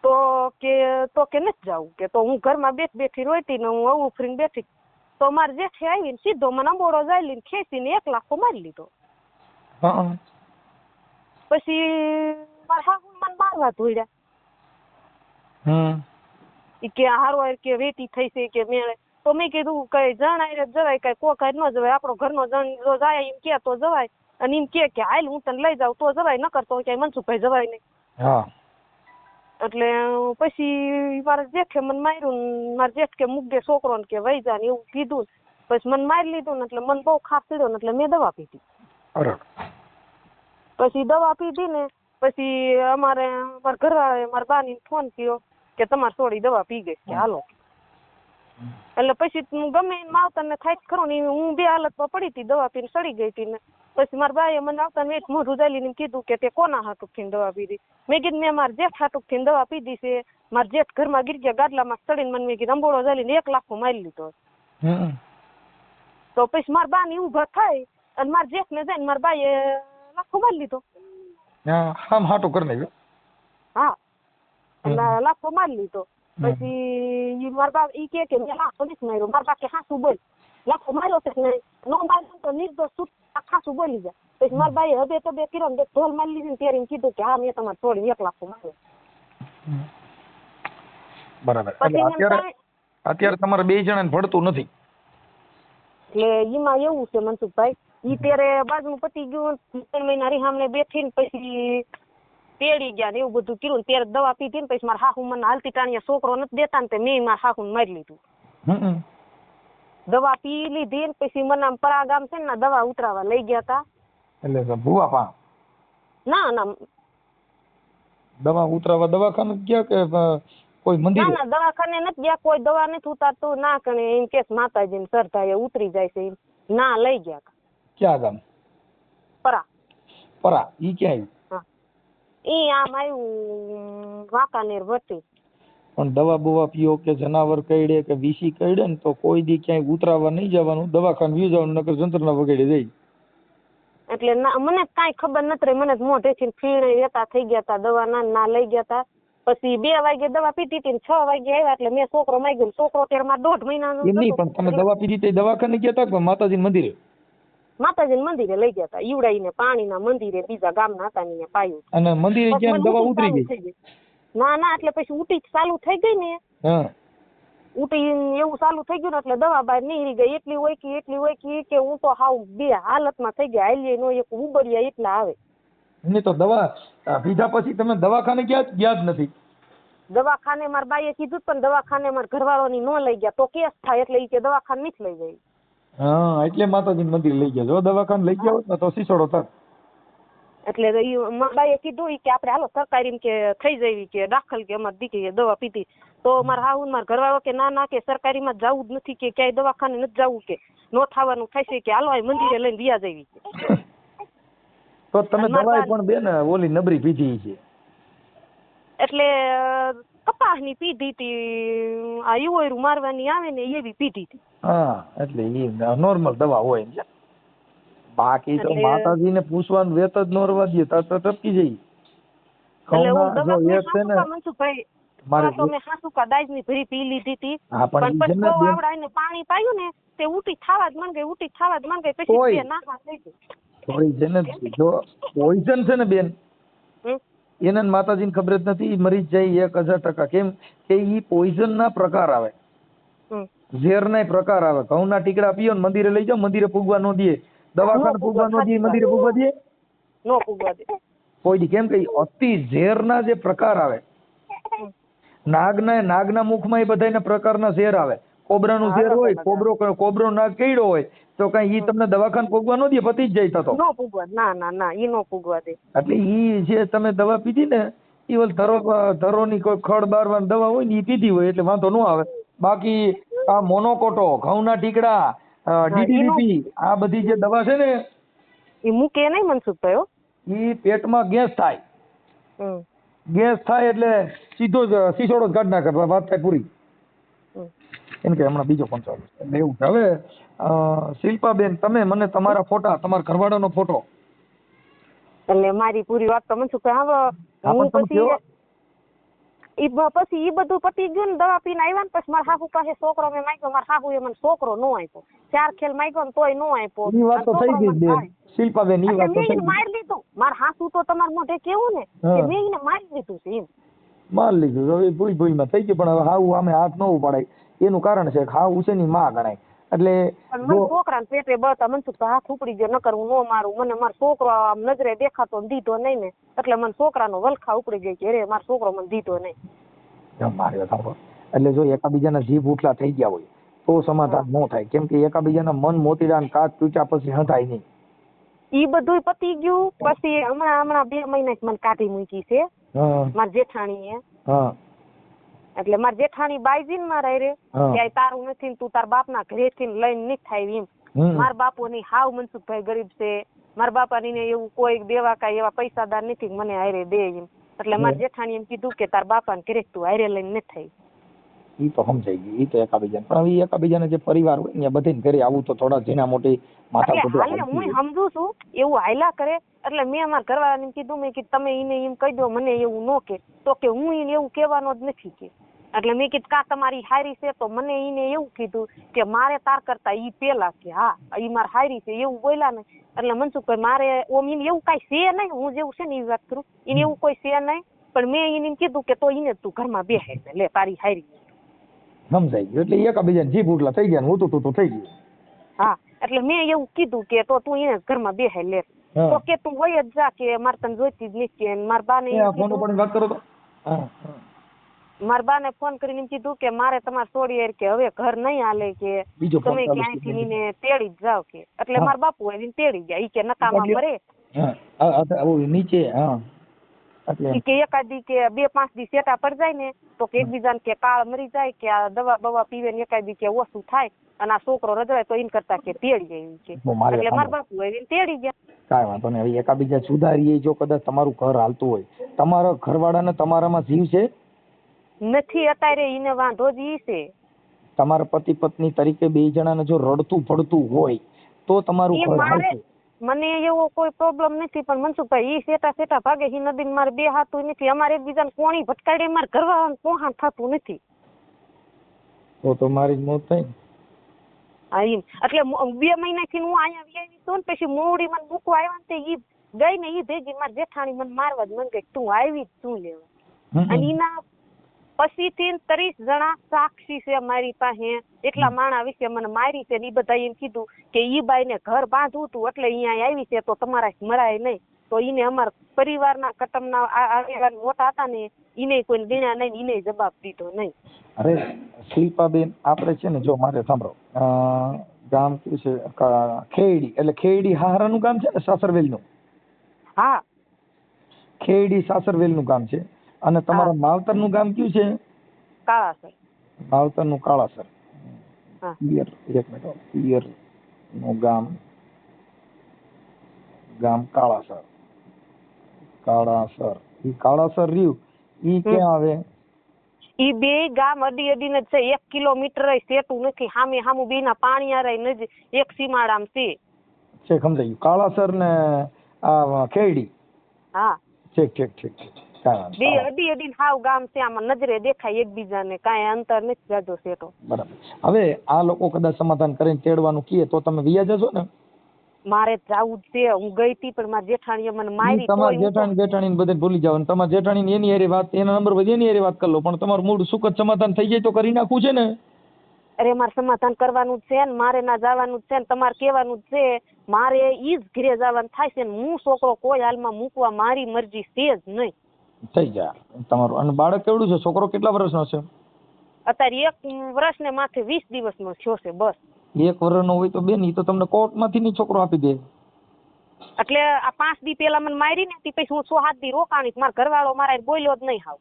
તો કે નથી જવું કે તો હું ઘરમાં બેઠી રોતી ને હું આવું ફરીને બેઠી તો મારે જેઠે આવીને સીધો મને અંબોડો જાય લઈને ખેંચીને 1 લાખો મારી લીધો. પછી મારા હાહુ મને મારવા ધોડ્યા. કે હારો કે વેટી થઈ છે કે મેળે. તો મેં કીધું કઈ જણાય જવાય કઈ કોકાય ન જવાય આપણો ઘરનો જણ જો જાય એમ કે તો જવાય અને એમ કે હાલ હું તને લઈ જાઉં તો જવાય નકર તો ક્યાંય મનસુખભાઈ જવાય નહીં. એટલે પછી મારા જેઠે મને માર્યું ને મારા જેઠ કે મૂક છોકરો ને કે વહી જા ને એવું કીધું. પછી મને મારી લીધું ને એટલે મને બહુ ખાસ પીડ્યો ને એટલે મેં દવા પીધી. પછી દવા પીધી ને પછી મારા ઘરવાળાએ મારા બાની ફોન કર્યો કે તમારે થોડી દવા પી ગઈ કે હાલો. એટલે પછી હું ગમે માવતર ને થાય ખરો ને હું 2 હાલતમાં પડી હતી દવા પીને સડી ગઈ હતી ને પછી મારા બાએ મને આવતા ને મોઢું જાલીને કીધું કે તે કોના હાટુક થઈને દવા પીધી. મેં કીધું મેં મારા જેઠ હાટુક થઈને દવા પીધી છે. મારા જેઠ ઘરમાં ગીરી ગયા ગાડલામાં ચડીને મને મેં કીધું અંબોળો જાલીને 1 લાખો મારી લીધો. તો પછી મારા બા ની ઊભા થાય અને મારા જેઠ ને જઈને મારા બાએ લાખો મારી લીધો. હાટું કરી નાખ્યું. હા લાખો મારી લીધો. પછી મારા બા ઈ કે મેં લાખો નથી માર્યો. મારા બા કે હાસું બોલ લાખો માર્યો છે કે નહીં, નો માર્યો તો નિર્દોષ છૂટ ખાસું બોલી જાય. પછી મારા બાઈએ હબે તબે કર્યો ને ઢોલ મારી લીધી ને ત્યારે એમ કીધું કે હા મેં તમારે છોડી 1 લાખ માર્યો. બરાબર. પછી એટલે એમ કાંઈ અત્યારે તમારે 2 જણાને ભળતું નથી. એટલે એમાં એવું છે મનસુખભાઈ, ઈ ત્યારે બાજુ પતી ગયું 3 મહિના રીહામને બેઠી ને પછી તેડી ગયા ને એવું બધું કર્યું ને ત્યારે દવા પીધી ને પછી મારા હાહુ મને હાલતી ટાણીયા છોકરો નથી દેતા ને તે મેં મારા હાહુને મારી લીધું. દવા પી લીધી ને પછી મને આમ પરા ગામ છે ને દવા ઉતરાવા લઈ ગયા તા. એટલે ભૂવા પા ના દવા ઉતરાવા દવાખાને ગયા કે કોઈ મંદિર? ના દવાખાને નથી ગયા, કોઈ દવા નથી ઉતારતું ના કણે એમ કેસ માતાજી ને શ્રદ્ધા ઉતરી જાય છે એમ. ના લઈ ગયા. ક્યાં ગામ? પરા. ઈ ક્યાં આવ્યું? ઈ આમ આવ્યું વાંકાનેર વટી. પણ દવા બવા પીઓ કે જનાવર કઈડે કે વીસી કઈડે ને તો કોઈ દી ક્યાંય ઉતરાવા નહીં જવાનું, દવાખાને વ્યુ જવાનું, નકર જંત્રના વગેરે જાય. એટલે મને કાંઈ ખબર નથી રહી, મને મોઢેથી ફીણે વેતા થઈ ગયા તા, દવા ના લઈ ગયા તા. પછી 2 વાગે દવા પીધી હતી ને 6 વાગે આવ્યા એટલે મેં છોકરો માંગ્યો. છોકરો ત્યારે માં 1.5 મહિનાનો એમ નહીં, પણ તમે દવા પીધી તે દવાખાને ગયા તા કે માતાજી મંદિરે? માતાજી મંદિરે લઈ ગયા તા, ઈવડાઈને પાણીના મંદિરે બીજા ગામના હતા ને પાયું. અને મંદિરે ક્યાં દવા ઉતરી ગઈ? ના એટલે પછી ઉટી ચાલુ થઈ ગઈ ને. ઉટી એવું ચાલુ થઈ ગયું ને એટલે દવા બહાર નીકળી ગઈ. એટલી હોય કે હું તો હાવ બે હાલતમાં થઈ ગયા, હાલીએ નો એક ઉબડિયા એટલા આવે. નહીં તો દવા પીધા પછી તમે દવાખાને ગયા જ નથી? દવાખાને મારા બાઈએ કીધું પણ દવાખાને મારા ઘરવાળાની નો લઈ ગયા તો કેસ થાય એટલે ઈ કે દવાખાને નથી લઈ જાય. હા એટલે માતાજી મંદિર લઈ ગયા. જો દવાખાને લઈ ગયા હોત ને તો સીસોડો થાત. એટલે મારા બાઈએ કીધું કે આપણે હાલો સરકારી કે થઈ જવી કે દાખલ કે અમારી દીકરીએ દવા પીધી. તો મારા હાહુ મારા ઘરવાળો કે ના કે સરકારીમાં જવું જ નથી કે ક્યાંય દવાખાને નથી જવું કે નો થવાનું થાય છે કે હાલો આ મંદિરે લઈને વ્યા જવી છે. તો તમે દવાઈ પણ બેન ઓલી નબળી પીધી છે. એટલે કપાસની પીધી હતી, આ યુવરું મારવાની આવે ને એવી પીધી હતી. હા એટલે એ નોર્મલ દવા હોય છે. બાકી તો માતાજીને પૂછવાનું વેત જ નો રવા દે તો ટપકી જઈ. એટલે હું દવા મનસુખભાઈ મારે તો મેં હાસુકા દાજની ભરી પી લીધી હતી. પણ પછી બહુ આવડાઈને પાણી પાયું ને તે ઉટી થાવા જ મન ગઈ પછી નાખા થઈ ગઈ. થોડી છે ને જો પોઈઝન છે ને બેન એને માતાજીને ખબર જ નથી, મરી જ જાય 1000%. કેમ કે ઈ પોઈઝન ના પ્રકાર આવે, ઝેર ના પ્રકાર આવે. ઘઉંના ટીકડા પીઓ ને મંદિરે લઈ જાઓ, મંદિરે પૂગવા નો દે, દવાખાને પૂગવા નો દે, મંદિરે પૂગવા દે નો પૂગવા દે કોઈ દી. કેમ કે અતિ ઝેરના જે પ્રકાર આવે, નાગના મુખમાં એ બધાના પ્રકારના ઝેર આવે. કોબરાનું ઝેર હોય, કોબરો નાગ કઈડો હોય તો કઈ ઈ તમને દવાખાને પૂગવા નો દે, પતી જ જાય થતો. નો પૂગવા, ના ઈ નો પૂગવા દે. એટલે ઈ જે તમે દવા પીધી ને ઈ ઓલ ધરોની કોઈ ખડ બારવાની દવા હોય ને ઈ પીધી હોય એટલે વાંધો ન આવે. બાકી આ મોનોકોટો, ઘઉંના ટીકડા, DDDP આ બધી જે દવા છે ને ઈ મૂકે નહીં મનસુખભાઈ. ઈ પેટમાં ગેસ થાય. ગેસ થાય એટલે સીધો જ સીસોડો જ કાઢ નાખે, વાત થાય પૂરી. એમ કે હમણાં બીજો પણ ચાલુ એટલે એવું. હવે શિલ્પાબેન તમે મને તમારા ફોટા, તમારા ઘરવાળાનો ફોટો એટલે મારી પૂરી વાત તો મનસુખભાઈ હું પછી ઈ બધું પતી ગયું ને દવા પીને આવ્યા ને પછી મારા હાહુ પાસે છોકરો મેં માંગ્યો. મારા હાહુ એ મને છોકરો નો આપ્યો, 4 ખેલ માંગ્યો ને તોય નો આપ્યો. ઈ વાત તો થઈ ગઈ બેન શિલ્પાબેન, ઈ વાત તો થઈ ગઈ. મારી લીધું મારા હાસુ તો તમારા મોઢે કેવું ને કે મેં એને મારી લીધું છે એમ. માર લીધું હવે ભૂલમાં થઈ ગયું. પણ હવે હાવ આમે હાથ ન ઉપાડાય એનું કારણ છે હાવ ઉસેની માં ગણાય. એટલે છોકરાને પેટે બતા મનસુખભાઈ હાથ ઉપડી ગયો, નકર હું નો મારું. મને મારો છોકરો આમ નજરે દેખાતો દીધો નહીં ને એટલે મને છોકરાનો વલખા ઉપડી ગઈ કે અરે મારો છોકરો મને દીધો નહીં. એટલે જો એકાબીજાના જીભ ઉઠલા થઈ ગયા હોય તો સમાધાન ન થાય. કેમ કે એકાબીજાના મન મોતીડા કાચ તૂટ્યા પછી હંધાય નહીં. ઈ બધું પતી ગયું. પછી હમણાં 2 મહિના મને કાઢી મૂકી છે મારી જેઠાણીએ. એટલે મારી જેઠાણી બાઈજી ને મારા રે ક્યાંય તારું નથી, તું તાર બાપના ઘરેથી લઈને નથી થાય એમ. મારા બાપુ ની હાવ મનસુખભાઈ ગરીબ છે. મારા બાપાની ને એવું કોઈ દેવા કાંઈ એવા પૈસાદાર નથી મને હારે દે એમ. એટલે મારી જેઠાણી એમ કીધું કે તાર બાપાને ઘરે તું હારે લઈને નથી થાય. ઈ તો સમજાઈ ગયું, ઈ તો એકાબીજાને. પણ હવે એકાબીજાના જે પરિવાર હોય ને બધે ઘરે આવું તો થોડા ઝીણા મોટી માથા હું સમજુ છું એવું હાયલા કરે. એટલે મેં અમારા ઘરવાળાને કીધું મેં કે તમે એને એમ કહી દો મને એવું ન કે તો કે હું એને એવું કહેવાનો જ નથી કે એટલે મેં કીધું કા તમારી હારી છે તો મને ઈને એવું કીધું કે મારે તાર કરતા ઈ પેલા કે હા ઈ માર હારી છે એવું બોલ્યા ને એટલે મનસુખભાઈ મારે ઓમ ઈને એવું કાંઈ છે નહીં હું જેવું છે ને એ વાત કરું એને એવું કોઈ છે નહીં પણ મેં એને કીધું કે તો ઈને તું ઘરમાં બેસે લે તારી હારી સમજાઈ ગયું એટલે એકબીજાને જીભ ઉટલા થઈ ગયા ને ઊતું તૂતું થઈ ગયું. હા એટલે મેં એવું કીધું કે તો તું એને ઘરમાં બેસે લે હા. તો કે તું વય જ જા કે મારે તને જોઈતી જ નથી કે મારા બાને એ આ ફોન ઉપર વાત કરો તો હા મારા બાને ફોન કરીને એમ કીધું કે મારે તમારે છોડી કે હવે ઘર નહીં હાલે કે બીજો ફોન તમે ચાલુ ક્યાંયથી છે. એને તેડી જ જાવ કે એટલે હા. મારા બાપુ આવીને તેડી ગયા ઈ કે નકામા મરે હા નીચે હા એટલે ઈ કે એકાદી કે 2-5 દી સેટા પડ જાય ને તો કે એકબીજાને કે કાળ મરી જાય કે આ દવા બવા પીવે ને એકાદી કે ઓછું થાય અને આ છોકરો રજવાય તો એને કરતા કે તેડી જાય એમ કે બહુ મારે એટલે મારા બાપુ આવીને તેડી ગયા. કાંઈ વાંધો નહીં હવે એકાબીજા સુધારીએ જો કદાચ તમારું ઘર હાલતું હોય તમારા ઘરવાળાને તમારામાં જીવ છે નથી અત્યારે ઈને વાંધો જ ઈ છે તમારા પતિ પત્ની તરીકે બે જણાને જો રડતું પડતું હોય તો તમારું એ ઘર મારે હાલશે. મને એવો કોઈ પ્રોબ્લેમ નથી પણ મનસુખભાઈ ઈ સેટા ભાગે ઈ નદીને મારે બે હાથું નથી અમારે એકબીજાને કોણી ભટકાડે મારે ઘરવાળાને પોહાણ થતું નથી. તો મારી જ મોત થાય ને. હા એમ એટલે 2 મહિનાથી હું અહીંયા આવી છું ને પછી મોવડી મને મૂકવા આવ્યા ને તે ઈ ગઈ ને ઈ ભેગી મારી જેઠાણી મને મારવા જ મને કે તું આવી જ શું લેવા અને એના પછીથી 30 જણા સાક્ષી છે મારી પાસે એટલા માણા વિશે મને મારી છે ને ઈ બધા એમ કીધું કે ઈ બાઈને ઘર બાંધવું હતું એટલે અહીંયા આવી છે તો તમારા મળાય નહીં તો ઈને અમારા પરિવારના કટમના આગેવાન મોટા હતા ને ઈને કોઈ ગણ્યા નહીં ઈને જવાબ દીધો નહીં. અરે શિલ્પાબેન આપણે છે ને જો મારે સાંભળો ગામ કયું છે ખેડી એટલે ખેડી હારાનું ગામ છે ને સાસરવેલનું હા ખેડી સાસરવેલનું ગામ છે અને તમારા માવતરનું ગામ કયું છે કાળાસર માવતરનું કાળાસર હા પિયર એક મિનિટ પિયર નું ગામ કાળાસર રહ્યું ઈ ક્યાં આવે ઈ બે ગામ અડીને જ છે 1 કિલોમીટર સેટું નથી સામે સામું બે ના પાણી આરાય નજીક એક સીમાડામ છે સમજાયું કાળાસર ને આ ખેડી હા ઠીક કાંઈ બે વાંધો નહીં. અડીને હાવ ગામ છે આમાં નજરે દેખાય એકબીજાને કાંઈ અંતર નથી જાજો સેટો. બરાબર હવે આ લોકો કદાચ સમાધાન કરીને તેડવાનું કહે તો તમે વિયા જશો ને મારે જાવું જ છે હું ગઈ હતી પણ મારી જેઠાણીએ મને મારી તમારા તોય હું તો- જેઠાણી બધે ભૂલી જાવ અને તમારા જેઠાણી એની હારે વાત એના નંબર પર એની હારે વાત કરી લો પણ તમારું મૂળ સુખદ સમાધાન થઈ જાય તો કરી નાખવું છે ને. અરે મારે સમાધાન કરવાનું જ છે ને મારે ના જવાનું જ છે ને તમારે કહેવાનું જ છે મારે ઈ જ ઘરે જવાનું થાય છે ને હું છોકરો કોઈ હાલમાં મૂકવા મારી મરજી છે જ નહીં. થઈ જાય તમારું અને બાળક કેવડું છે છોકરો કેટલા વર્ષનો છે અત્યારે 1 વર્ષ ને માથે 20 દિવસનો થયો છે બસ. 1 વર્ષનો હોય તો બેન ઈ તો તમને કોર્ટમાંથી ની છોકરો આપી દે. એટલે આ 5 દી પેલા મને મારી ને પછી હું 6-7 દી રોકાણી મારા ઘરવાળો મારા હારે બોલ્યો જ નહીં હાવ.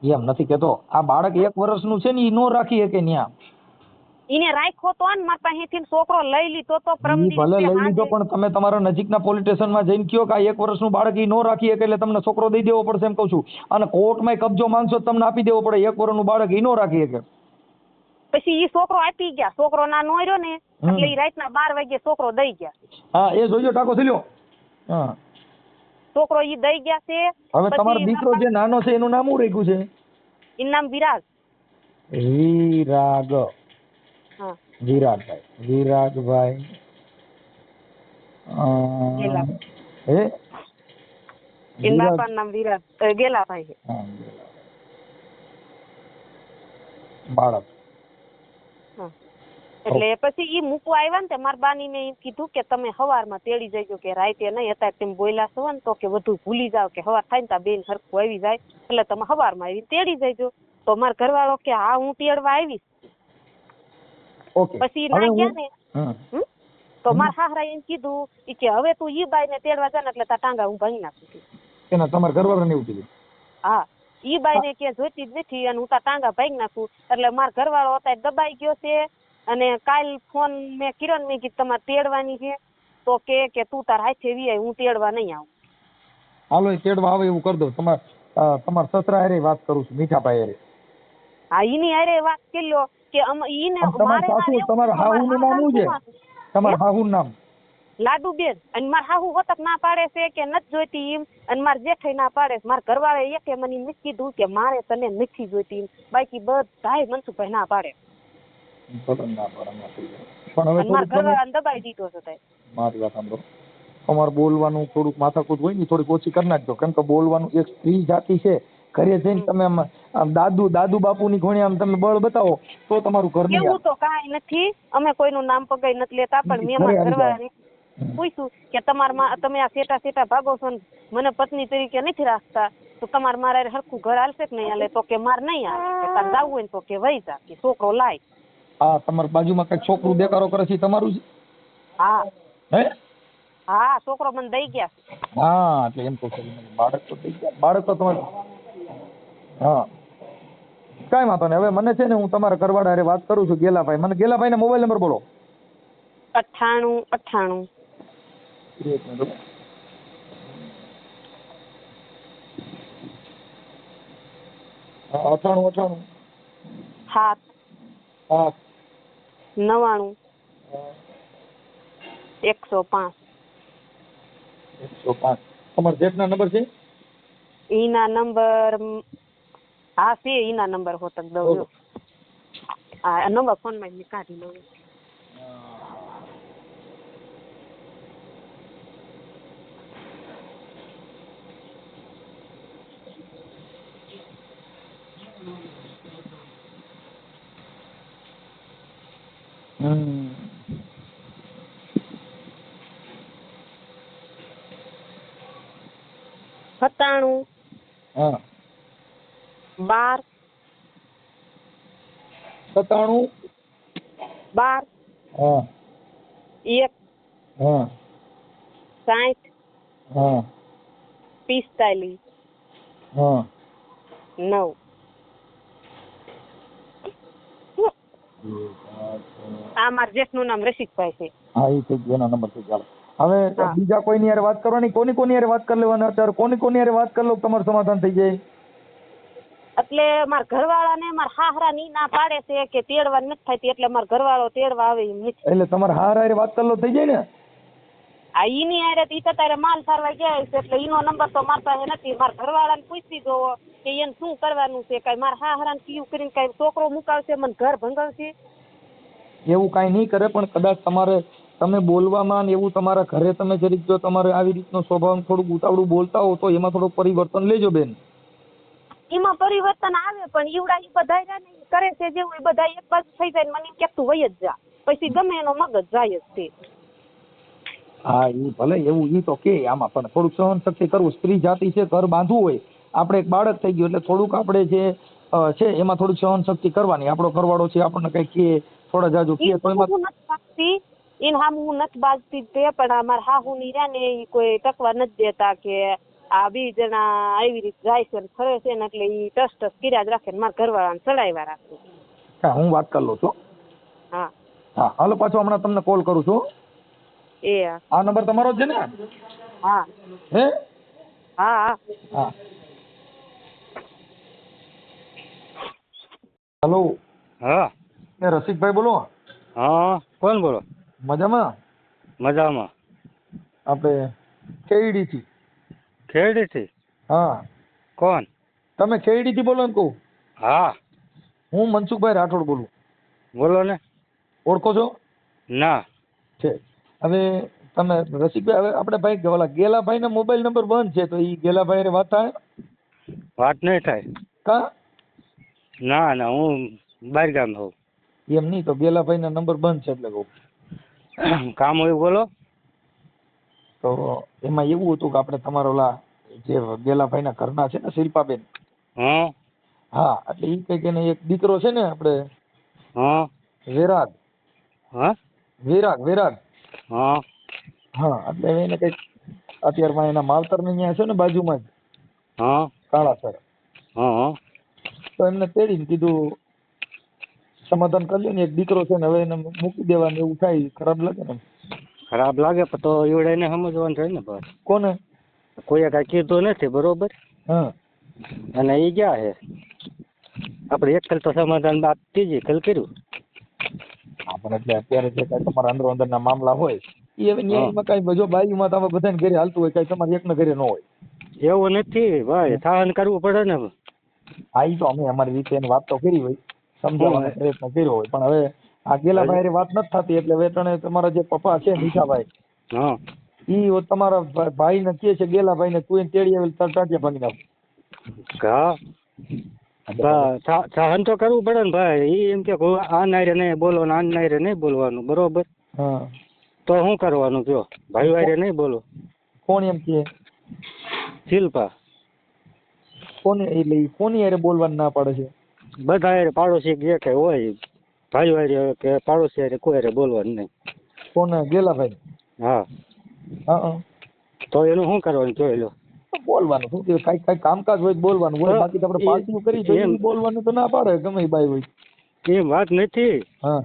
એમ નથી કેતો આ બાળક 1 વર્ષનું છે ને ઈ નો રાખી શકે ન્યા. ઈને રાખ્યો તો ને મારા પાસેથી છોકરો લઈ લીધો તો પ્રમ ઈ ભલે લઈ લીધો પણ તમે તમારા નજીકના પોલીસ સ્ટેશનમાં જઈને કયો કે આ 1 વર્ષનું બાળક ઈ નો રાખી શકે એટલે તમને છોકરો દઈ દેવો પડશે એમ કહું છું અને કોર્ટમાં કબજો માંગશો તો તમને આપી દેવો પડે 1 વર્ષનું બાળક ઈ નો રાખી શકે. પછી ઈ છોકરો આપી ગયા છોકરો ના નો રહ્યો ને એટલે ઈ રાતના 12 વાગે છોકરો દઈ ગયા. હા એ જોઈજો ટાકો થઈ લ્યો. હા છોકરો ઈ દઈ ગયા છે. હવે તમારો પછી દીકરો જે નાનો છે એનું નામ શું રાખ્યું છે એનું નામ વિરાગ. વિરાગ હા વિરાગભાઈ ગેલા. હે એના બાપાનું નામ વિરાગ ગેલાભાઈ છે. હા, બાળક હા. એટલે પછી ઈ મૂકવા આવ્યા ને તે મારા બાનીને એમ કીધું કે તમે સવારમાં તેડી જજો કે રાતે નહીં અત્યારે તમે બોલ્યા છો ને તો કે બધું ભૂલી જાવ કે સવાર થાય ને ત્યાં બેન હરખું આવી જાય એટલે તમે સવારમાં આવી તેડી જજો. તો મારો ઘરવાળો કે હા હું તેડવા આવીશ. ઓકે પછી ના ગયા ને હમ. તો મારા હાહરા એમ કીધું ઈ કે હવે તું ઈ બાઈ ને તેડવા જા ને એટલે તારા ટાંગા હું ભાંગી નાખું. એના તમારા ઘરવાળાને એવું કીધું હા ઈ બાઈ ને કે જોઈતી જ નથી અને હું તારા ટાંગા ભાંગી નાખું એટલે મારા ઘરવાળો અત્યારે દબાઈ ગયો છે અને કાલ ફોન મેં કિરણ મેં કીધું તમારે તેડવાની છે તો કે તું તારા હાથે વી હું તેડવા નહીં આવું. હાલો એ તેડવા આવે એવું કરી દો તમારા સસરા હારે વાત કરું છું મીઠાભાઈ હારે. હા ઈની હારે વાત કરી લો કે ઈને તમારા સાસુ તમારા હાહુનું નામ શું છે તમારા હાહુનું નામ લાડુબેન અને માર હાહુ હોતક ના પાડે છે કે નથી જોઈતી એમ, અને માર જેઠાઈ ના પાડે છે. મારા ઘરવાળા એકે મને નથી કીધું કે મારે તને નથી જોઈતી એમ, બાકી બધાય મનસુખભાઈ ના પાડે. પણ હવે અને મારા ઘરવાળાને દબાઈ દીધો છે તાય. મારી વાત સાંભળો, તમારે બોલવાનું થોડુંક માથાકૂટ હોય ને થોડીક ઓછી કરી નાખજો, કેમ કે બોલવાનું એક સ્ત્રી જાતિ છે. ઘરે જઈને તમે આમ દાદુ બાપુની ઘોડે આમ તમે બળ બતાવો તો તમારું ઘર નહીં એવું તો કાંઈ નથી, અમે કોઈનું નામ પગાઈ નથી લેતા, પણ મેં મારા ઘરવાળાને પૂછ્યું કે તમે આ સેટા ભાગો છો ને મને પત્ની તરીકે નથી રાખતા, તો તમારે મારા હરખું ઘર હાલશે કે નહીં હાલે? તો કે મારે નહીં હાલે, તારે જાવું હોય ને તો કે વહી જા, કે છોકરો લાય. હા, તમારી બાજુમાં કઈક છોકરું દેકારો કરે છે તમારું છે? હા હે? હા, છોકરો મને દઈ ગયા. હા, એટલે એમ તો બાળક તો દઈ ગયા, બાળક તો તમારે. હા, કાંઈ વાંધો નહીં. હવે મને છે ને હું તમારા ઘરવાળા હારે વાત કરું છું, ગેલાભાઈ. મને ગેલાભાઈના મોબાઈલ નંબર બોલો. 98 એક મિનિટ. 98 7 હા 99 105. 105. તમારા જેટના નંબર છે? ઈના નંબર હા છે, ઈના નંબર હોતક દઉં. હા, નંબર ફોનમાં મેં કાઢી લઉં. સત્તાણું હા 12 97 12 હા 1 હા 60 હા 45 હા 9. આ મારા જેઠનું નામ રસિકભાઈ છે. હા, એ તો એનો નંબર છે. ચાલો હવે હા. બીજા કોઈની હારે વાત કરવાની? કોની હારે વાત કરી લેવાના અત્યારે? કોની હારે વાત કરી લો તમારું સમાધાન થઈ જાય? એટલે મારા ઘરવાળાને મારા હાહરા ની ના પાડે છે કે તેડવા નથી થતી, એટલે મારા ઘરવાળો તેડવા આવે એમ નથી. એટલે તમારે હારે વાત કરી લો થઈ જાય ને? આ ઈની હારે ઈ તો તારે માલ સારવા ગયા છે, એટલે ઈનો નંબર તો મારા પાસે નથી. મારા ઘરવાળાને પૂછી જોવો કે એને શું કરવાનું છે. કઈ મારા હાહરાને કીયું કરીને કઈ છોકરો મુકાવશે, મને ઘર ભંગાવશે? એવું કાંઈ નહીં કરે, પણ કદાચ તમે બોલવામાં ને એવું તમારા ઘરે તમે જરીક જો તમારે આવી રીતનો સ્વભાવ થોડુંક ઉતાવળું બોલતા હો તો એમાં થોડુંક પરિવર્તન લેજો બેન. એમાં પરિવર્તન આવે, પણ ઈવડા ઈ બધા કરે છે જેવું એ બધા એક બાજુ થઈ જાય ને મને એમ કે તું વઈ જ જા, પછી ગમે એનો મગજ જાય જ તે. હા, એ ભલે એવું ઈ તો કે આમાં, પણ થોડુંક સહન શક્તિ કરવું. સ્ત્રી જાતિ છે, ઘર બાંધવું હોય, આપણે એક બાળક થઈ ગયું એટલે થોડુંક આપણે જે છે એમાં થોડીક સહન શક્તિ કરવાની. આપણો ઘરવાળો છે, આપણને કઈ કહે થોડા જાજુ કહે તો એમાં હું નથી બાજતી, એને હામ હું નથી બાજતી તે, પણ અમારા હાહુ ની રહ્યા ને ઈ કોઈ ટકવા નથી દેતા કે આ 2 જણા આવી રીતે જાય છે ને ફરે છે ને, એટલે ઈ ટસ કર્યા જ રાખે ને મારા ઘરવાળાને ચડાવ્યા રાખે. હા, હું વાત કરી લઉં છું. હા હા, હાલો પાછો હમણાં તમને કોલ કરું છું. એ આ નંબર તમારો જ છે ને? હા હે? હા હા હા. હેલો. હા રસિકભાઈ બોલો. હા, કોણ બોલો? મજામાં? મજામાં. આપણે ખેડી થી. ખેડીથી? હા. કોણ? તમે ખેડી થી બોલો ને કહું? હા. હું મનસુખભાઈ રાઠોડ બોલું. બોલો ને. ઓળખો છો? ના. છે. હવે તમે રસિકભાઈ, હવે આપણે ભાઈ ઓલા ગેલાભાઈ ના મોબાઈલ નંબર બંધ છે, તો એ ગેલાભાઈ વાત થાય? વાત નહીં થાય. કા? ના ના, હું બહાર ગામ હોઉં. એમ નહીં, તો ગેલાભાઈ ના નંબર બંધ છે એટલે કહું. કામ હોય બોલો. તો એમાં એવું હતું કે આપણે તમારા ઓલા જે ગેલાભાઈ ના ઘરના છે ને શિલ્પાબેન, હા હા, એટલે એ કઈક એને એક દીકરો છે ને આપણે હા વિરાગ. હા વિરાગ. હા હા, એટલે એને કઈક અત્યારમાં એના માવતર ને અહીંયા છે ને બાજુમાં જ હા કાળાસર, હા તો એમને તેડીને કીધું સમાધાન કરી લે ને, એક દીકરો છે ને હવે એને મૂકી દેવાનું, એવું થાય, ખરાબ લાગે ને? ખરાબ લાગે પણ તો એવડે એને સમજવાનું થાય ને. બસ કોને? કોઈએ કાંઈ કીધું નથી, બરોબર? હા. અને એ ગયા છે, આપણે એક તો સમાધાન બાદ ત્રીજી કલ કર્યું. હા, પણ એટલે અત્યારે જે કાંઈ તમારા અંદરો અંદરના મામલા હોય એ હવે ન્યાયમાં કઈ બધો બાયુમાં તમે બધાને ઘરે હાલતું હોય કઈ તમારે એકના ઘરે ન હોય. એવું નથી ભાઈ, સહન કરવું પડે ને. હા ઈ તો અમે અમારી રીતે એની વાત તો કરી હોય, સમજાવવાનો પ્રયત્ન કર્યો હોય, પણ હવે આ ગેલાભાઈ હારે વાત નથી થતી એટલે વેટણે તમારા જે પપ્પા છે મીઠાભાઈ, હા ઈ તમારા ભાઈ ને કહે છે ગેલાભાઈ ને તું એને તેડી આવેલ ટાટિયા ભાંગી નાખ. સહન તો કરવું પડે ને ભાઈ. ઈ એમ કે આ નાયરે નહીં બોલવાનું, આ નાયરે નહીં બોલવાનું, બરોબર? હા તો શું કરવાનું કયો? ભાઈ વાયરે નહીં બોલો. કોણ એમ કે? શિલ્પા. કોને એટલે ઈ કોની હારે બોલવાનું ના પાડે છે? બધા હારે પાડોશી જે કઈ હોય ભાઈ વાયરે કે પાડોશી હારે કોઈ હારે બોલવાનું નહીં. કોને? ગેલાભાઈ? હા હા તો એનું શું કરવાનું જોઈ લો. બોલવાનું શું કે કઈ કામકાજ હોય તો બોલવાનું હોય, બાકી તો આપણે પાર્ટીઓ કરી તો ઈ બોલવાનું તો ના પાડે ગમે ઈ બાઈ હોય. એ વાત નથી. હા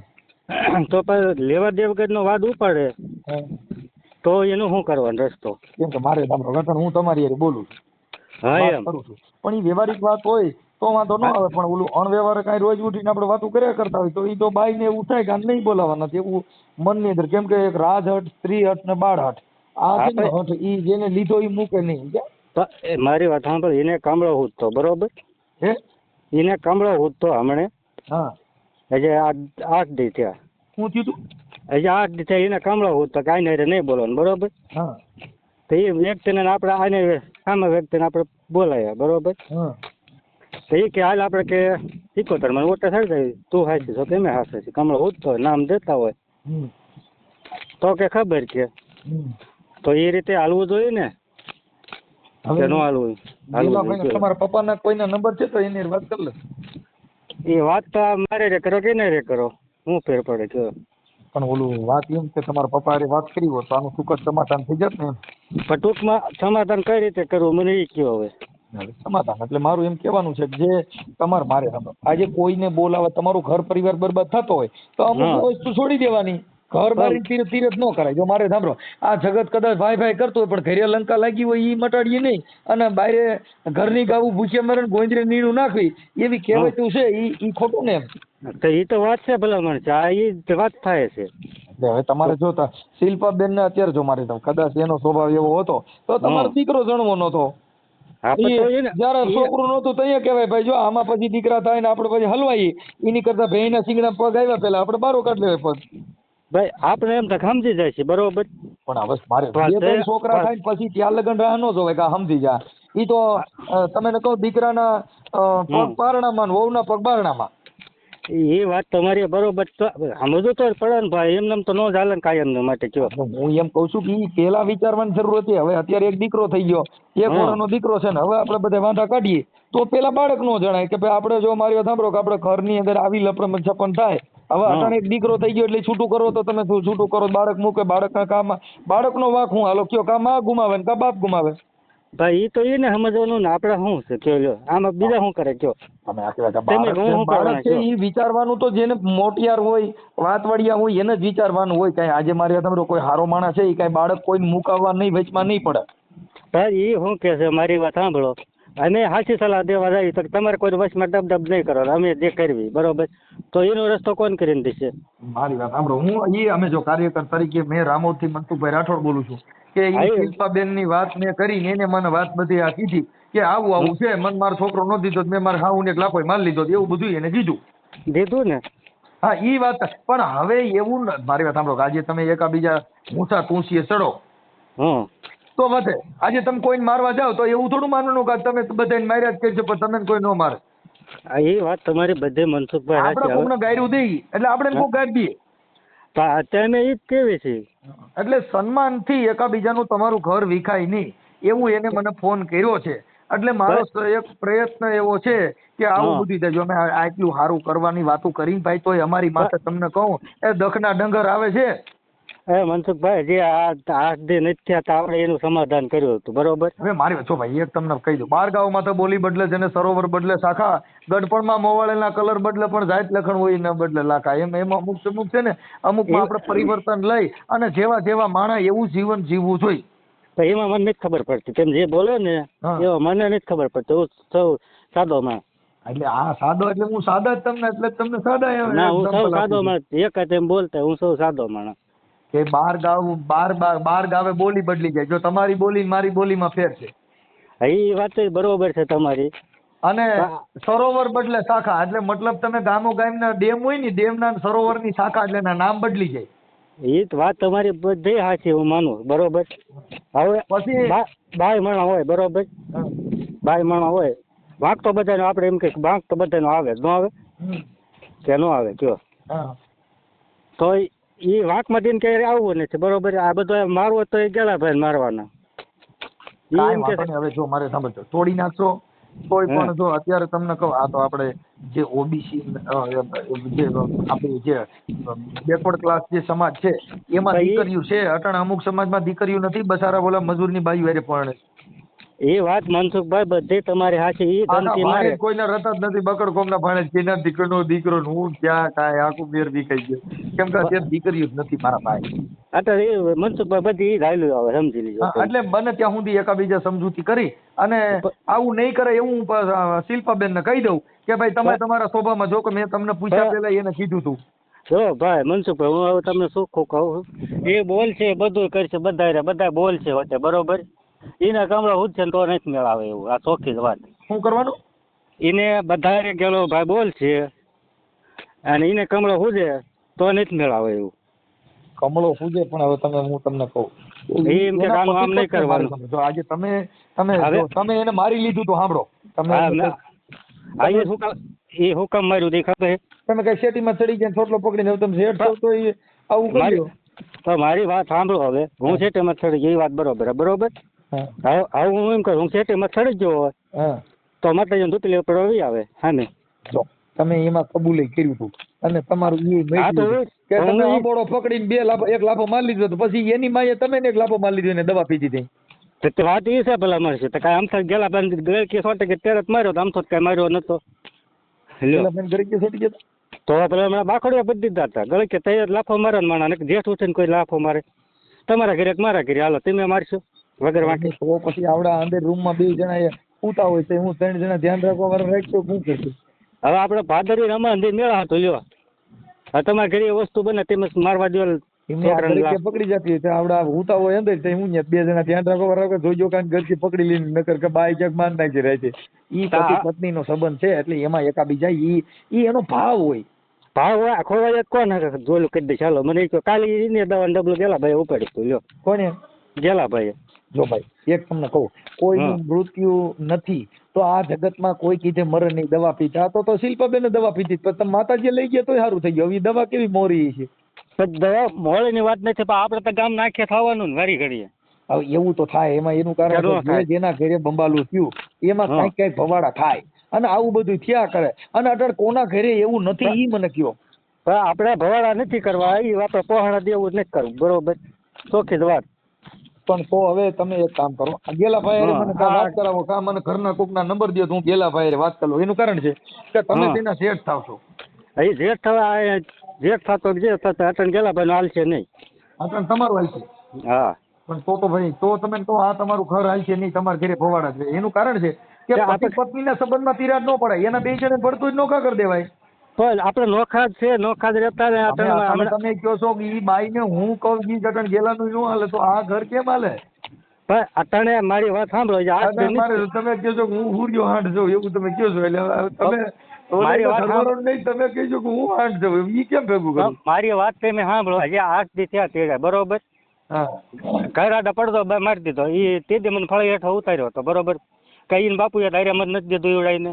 તો પણ લેવા દેવ વગરનો વાદ ઉપાડે હા. તો એનું શું કરવાનું રસ્તો? કેમ કે મારે તમારો રટણ હું તમારી હારે બોલું છું, હા વાત એમ. કરું છું, પણ ઈ વ્યવહારિક વાત હોય તો વાંધો ન આવે, પણ ઓલું અણવ્યવહાર કઈ રોજ ઉઠીને આપણે વાતો કર્યા કરતા હોય તો ઈ તો બાઈ ને એવું થાય કે આને નહીં બોલાવાના એવું મનની અંદર. કેમ કે એક રાજહટ, સ્ત્રી હટ ને બાળ હટ, આ છે ને હટ ઈ જેને લીધો ઈ મૂકે નહીં. મારી વાત સાંભળ, એને કામળો હૂતો બરોબર, હે એને કામળો હૂતો હમણે હા હજે 8 દી થયા. શું થયું તું? હજે 8 દી થયા એને કામળો હૂતો કે આને નહીં બોલવાનું, બરોબર? હા તો એ વ્યક્તિને આપણે આને સામે વ્યક્તિને આપણે બોલાયા, બરોબર? હા તો એ કે હાલ આપણે કે 71 મને ઓટા થઈ જાય, તું હાચી છો તમે હાચે છે, કામળો હૂતો હોય નામ દેતા હોય તો કે ખબર કે તો એ રીતે હાલવું જોઈએ ને કે ન હાલવું? તમારા પપ્પાના કોઈના નંબર છે તો એની વાત કરી લે. એ વાત તો મારે રે કરો કે નહીં રે કરો, હું ફેર પડે કયો? પણ ઓલું વાત એમ કે તમારા પપ્પા હારે વાત કરી હોત તો આનું સુખદ સમાધાન થઈ જાત ને. પણ ટૂંકમાં સમાધાન કઈ રીતે કરવું મને એ કયો હવે. સમાધાન એટલે મારું એમ કહેવાનું છે કે જે તમારે મારે આજે કોઈને બોલાવે, તમારું ઘર પરિવાર બરબાદ થતો હોય તો અમુક વસ્તુ છોડી દેવાની. ઘર બારી તીરથ ન કરાય. જો મારે સાંભળો, આ જગત કદાચ ભાઈ ભાઈ કરતો હોય પણ ઘરે લંકા લાગી હોય ઈ મટાડીએ નહીં, અને બારે ઘરની ગાવું ભૂખ્યા મરે ને ગોંદરે નીણું નાખવી એવી કહેવાતું છે, ઈ ખોટું ને એમ. તો એ તો વાત છે ભલામણ છે, આ એ વાત થાય છે. એટલે હવે તમારે જોતા શિલ્પાબેન ને અત્યારે જો મારે કદાચ એનો સ્વભાવ એવો હતો તો તમારો દીકરો જણવો નતો. જયારે છોકરું નતું તો એ કહેવાય ભાઈ જો આમાં પછી દીકરા થાય ને આપણે પછી હલવાઈ એની કરતા ભેંના સિંગડા પગ આવ્યા પેલા આપણે બારો કાઢ લેવાય પગ. ભાઈ આપણે એમ તો સમજી જાય છે, બરોબર? પણ હવે મારે બે ત્રણ છોકરા થાય પછી ત્યાં લગન રાહ ન જોવાય કે સમજી જા. ઈ તો તમે કહો દીકરાના પગ પારણામાં વહુના પગ બારણામાં. એ વાત તમારી બરોબર, સમજો તો પડે ને ભાઈ, એમને તો ન ચાલે ને કાયમ માટે કયો. હું એમ કઉ છું કે ઈ પેલા વિચારવાની જરૂર હતી. હવે અત્યારે એક દીકરો થઈ ગયો, 1 વર્ષનો દીકરો છે ને, હવે આપણે બધા વાંધા કાઢીએ તો પેલા બાળક નો જણાય કે ભાઈ આપણે જો મારી વાત સાંભળો કે આપણે ઘરની અંદર આવી લપડમ છપન થાય. હવે અટાણે એક દીકરો થઈ ગયો એટલે છૂટું કરો તો તમે છૂટું કરો, બાળક મૂકે, બાળકના કામ બાળકનો વાંક હું હાલો કયો, કા માં ગુમાવે ને કા બાપ ગુમાવે. ભાઈ એ તો એને સમજવાનું ને આપણે શું છે કયો લ્યો, આમાં બીજા શું કરે કયો? બાળક છે એ વિચારવાનું તો જેને મોટિયાર હોય, વાતવડિયા હોય એને જ વિચારવાનું હોય. કઈ આજે મારી તમારો કોઈ હારો માણસ છે એ કઈ બાળક કોઈને મુકાવવા નહીં, વચમાં નહીં પડે. ભાઈ એ શું કે છે, મારી વાત સાંભળો, અમે સાચી સલાહ દેવા જઈએ તો તમારે કોઈ વચમાં ડબ નહીં કરવાનો, અમે જે કરવી બરોબર, તો એનો રસ્તો કોણ કરીને દેશે? મારી વાત સાંભળો, હું અમે જો કાર્યકર તરીકે મેં રામોદ થી મનસુખભાઈ રાઠોડ બોલું છું કે શિલ્પાબેન ની વાત મેં કરીને એને મને વાત બધી આ કીધી કે આવું આવું છે, મને મારો છોકરો ન દીધો, મેં મારા હાઉ ને એક લાખો માલ લીધો, એવું બધું એને દીધું ને. હા ઈ વાત, પણ હવે એવું મારી વાત સાંભળો, આજે તમે એકાબીજા ઊંચા તુંસીએ ચડો તો વધે. આજે તમે કોઈને મારવા જાવ તો એવું થોડું માનવાનું કે તમે બધાને માર્યા જ કરશો પણ તમે કોઈ ન મારે. એ વાત તમારી બધે મનસુખભાઈ, આપણે કોઈને ગાયરું દઈ એટલે આપણે કોઈ ગાડી દઈએ અત્યારે એ જ કેવી છે. એટલે સન્માનથી એકાબીજાનું તમારું ઘર વિખાય નહીં એવું એને મને ફોન કર્યો છે. એટલે મારો એક પ્રયત્ન એવો છે કે આવું બધું થાય. જો અમે આટલું સારું કરવાની વાતો કરીને ભાઈ તોય અમારી માથે તમને કહું એ દખના ડંગર આવે છે. મનસુખભાઈ જે આ જે નથી આપણે એનું સમાધાન કર્યું હતું બરોબર. હવે મારી છો ભાઈ એક તમને કહી દઉં, 12 ગામમાં તો બોલી બદલે છે ને સરોવર બદલે શાખા, ગડપણમાં મોવાળેલા કલર બદલે પણ જાત લખણ હોય ને બદલે લાખા. એમાં અમુક છે ને અમુકમાં આપણે પરિવર્તન લઈ અને જેવા જેવા માણસ એવું જીવન જીવવું જોઈએ. તો એમાં મને નથી ખબર પડતી, તેમ જે બોલે ને એમાં મને નથી ખબર પડતી. હું સૌ સાદો માં, એટલે આ સાદો એટલે હું સાદા જ તમને એટલે તમને સાદા ના, હું સૌ સાદો માં એક જ એમ બોલતા, હું સૌ સાદો માણસ. કે બાર ગાવે બોલી બદલી જાય. જો તમારી બોલી ને મારી બોલીમાં ફેર છે. એ વાત તો બરોબર છે તમારી. અને સરોવર બદલે શાખા, એટલે મતલબ તમે ગામના ડેમ હોય ને ડેમના સરોવરની શાખા એટલે એના નામ બદલી જાય. એ તો વાત તમારી બધી સાચી, હું માનું. બરોબર. હવે પછી બાય માણા હોય, બરોબર. બાય માણા હોય, વાંક તો બધાનો આપણે એમ કે વાંક તો બધાનો આવે, ન આવે કે ન આવે કયો? તો એ વાંકમાં દિન કે આવવું નથી, બરોબર. આ બધો મારવો તો એ ગેલાભાઈ મારવાના. કાંઈ વાંધો નહીં. હવે જો મારે સાંભળજો, તોડી નાખશો તોય પણ જો અત્યારે તમને કહું, આ તો આપણે જે ઓબીસી જે આપણી જે બેકવર્ડ ક્લાસ જે સમાજ છે એમાં દીકરીઓ છે. અટાણે અમુક સમાજમાં દીકરીઓ નથી, બસારા બોલા મજૂરની બાઈઓ હારે પરણે. એ વાત મનસુખભાઈ બધી તમારી સાચી. એ ધમકી મારે કોઈને રતા જ નથી. બકડ કોમના ભાણે કેના દીકરો હું ક્યાં કાંઈ આખું મેર વિખાઈ ગયો, કેમ કે અત્યારે દીકરીઓ જ નથી મારા ભાઈ. અત્યારે એ મનસુખભાઈ બધી ઈ રાયલું આવે, સમજી લીધો. એટલે બને ત્યાં સુધી એકાબીજા સમજૂતી કરી અને આવું નહીં કરે એવું હું શિલ્પાબેન ને કહી દઉં કે ભાઈ તમે તમારા સ્વભાવમાં જો કે મેં તમને પૂછ્યા પેલા એને કીધું તું. જો ભાઈ મનસુખભાઈ, હું હવે તમને શું કહું, એ બોલ છે બધું કરશે, બધા બોલ છે વચ્ચે, બરોબર. એને કમળો ઉઠશે ને તો નથી મેળાવે એવું, આ ચોખ્ખી જ વાત. શું કરવાનું? એને બધા ગેલો ભાઈ બોલ છે અને એને કમળો હુજે તો નથી મેળાવે એવું. કમળો પૂજે પણ હવે હું તમને કહું, એમ કે આમ નહીં કરવાનું. જો આજે તમે એને મારી લીધું તો સાંભળો, તમે એ હુકમ માર્યું તે ખબર? તમે કઈ શેટીમાં ચડી ગયા છોટલો પકડીને તમે શેઠ છો તો એ આવું કર્યું. તો મારી વાત સાંભળો. હવે હું શેટીમાં ચડી ગઈ, એ વાત બરોબર, બરોબર. હવે હું એમ કહું, હું શેટીમાં ચડી ગયો હોય તો માતાજી દૂતલી ઉપર આવી આવે સામે. જો તમે એમાં કબૂલે કર્યું હતું અને તમારું કે તમે આંબોળો પકડીને એક લાફો મારી લીધો, તો પછી એની માએ તમે એક લાફો મારી લીધો ને દવા પીધી હતી. વાત એ છે ભલા મળશે તો કઈ આમ તો ગેલા ગળકી સોટે કે તેરત માર્યો તો આમ તો કઈ માર્યો નતો. તો પેલા બાખડીઓ બધી દીધા હતા ગળકે તૈયાર લાફો મારે માણા જેઠ ઉઠીને કોઈ લાફો મારે. તમારા ઘરે મારા ઘરે હાલો તમે મારશો વગર વાંકે. તો પછી આવડા અંદર રૂમમાં 2 જણા ઉતા હોય તો હું 3 જણા ધ્યાન રાખવા વાળા રાખશો શું કરશું? હવે આપણે ભાદરવી રમણ મેળા હતો લ્યો, તમારા ઘરે વસ્તુ બને તેમ મારવા દો. પકડી જતી હોય આવડા ઉતા હોય અંદર તો હું 2 જણા ધ્યાન રાખવા વાળા જોઈજો કારણ ઘરથી પકડી લઈને નકર કે બાઈ જગ માર નાખી રહે છે. ઈ પતિ પત્ની નો સંબંધ છે એટલે એમાં એકાબીજા ઈ એનો ભાવ હોય. ભાવ હોય ખોવાય કોણ જોયેલું કરી દે. ચાલો મને કાલે એને દવા ડબલું ગેલાભાઈ ઉપાડી તું લ્યો. કોને? ગેલાભાઈ. જો ભાઈ એક તમને કહું, કોઈનું મૃત્યુ નથી તો આ જગતમાં કોઈ કીધે મરે નહીં દવા પીતા તો શિલ્પાબેન દવા પીધી, પણ માતાજી લઈ ગયા તોય સારું થઈ ગયું. હવે દવા કેવી મોરી છે? દવા મોળીની વાત નથી, પણ આપણે તો ગામ નાખે થવાનું ને વારી ઘડીએ. હવે એવું તો થાય, એમાં એનું કારણ જેના ઘરે બંબાલું થયું એમાં કઈક કઈક ભવાડા થાય અને આવું બધું થયા કરે. અને અટલ કોના ઘરે એવું નથી ઈ મને કયો. આપણે ભવાડા નથી કરવા, એ આપણે પહોળા દેવું નથી કરવું, બરોબર, ચોખ્ખી જ વાત. પણ તો હવે તમે એક કામ કરો, ગેલાભાઈ મને વાત કરાવો, કા મને ઘરના કોકના નંબર દો તો હું ગેલાભાઈ વાત કરું. એનું કારણ છે કે તમે તેના શેઠ થાવ છો. એ જેઠ થવા જેઠ થતો જે થતો અટન ગેલાભાઈ નો હાલશે નહીં, અટન તમારું હાલશે. હા પણ તો ભાઈ તો તમે તો આ તમારું ઘર હાલશે નહીં, તમારા ઘરે ભવાડા છે. એનું કારણ છે કે પતિ પત્નીના સંબંધમાં તિરાડ ન પડાય, એના 2 જણે પડતું જ નોખા કરી દેવાય. પણ આપણે નોખા જ છે, નોખા જ રહેતા ને. તમે કહો છો કે ઈ બાઈ ને હું કહું ઈ જટણ ગેલાનું ન હાલે તો આ ઘર કેમ હાલે? પણ અટાણે મારી વાત સાંભળો, તમે કહો છો કે હું હુરિયો હાંડ છું એવું તમે કહો છો, એટલે તમે મારી વાત સાંભળો નહીં, તમે કહેજો કે હું હાંડ છું ઈ કેમ ભેગું કરું? મારી વાત તમે સાંભળો, હજી 8 દી થયા તેડા, બરોબર. ઘરાડા પડદો મારી દીધો, એ તે દી મને ફળી હેઠો ઉતાર્યો હતો, બરોબર. કઈ બાપુએ તારે મત નથી દીધું એવડાઈને.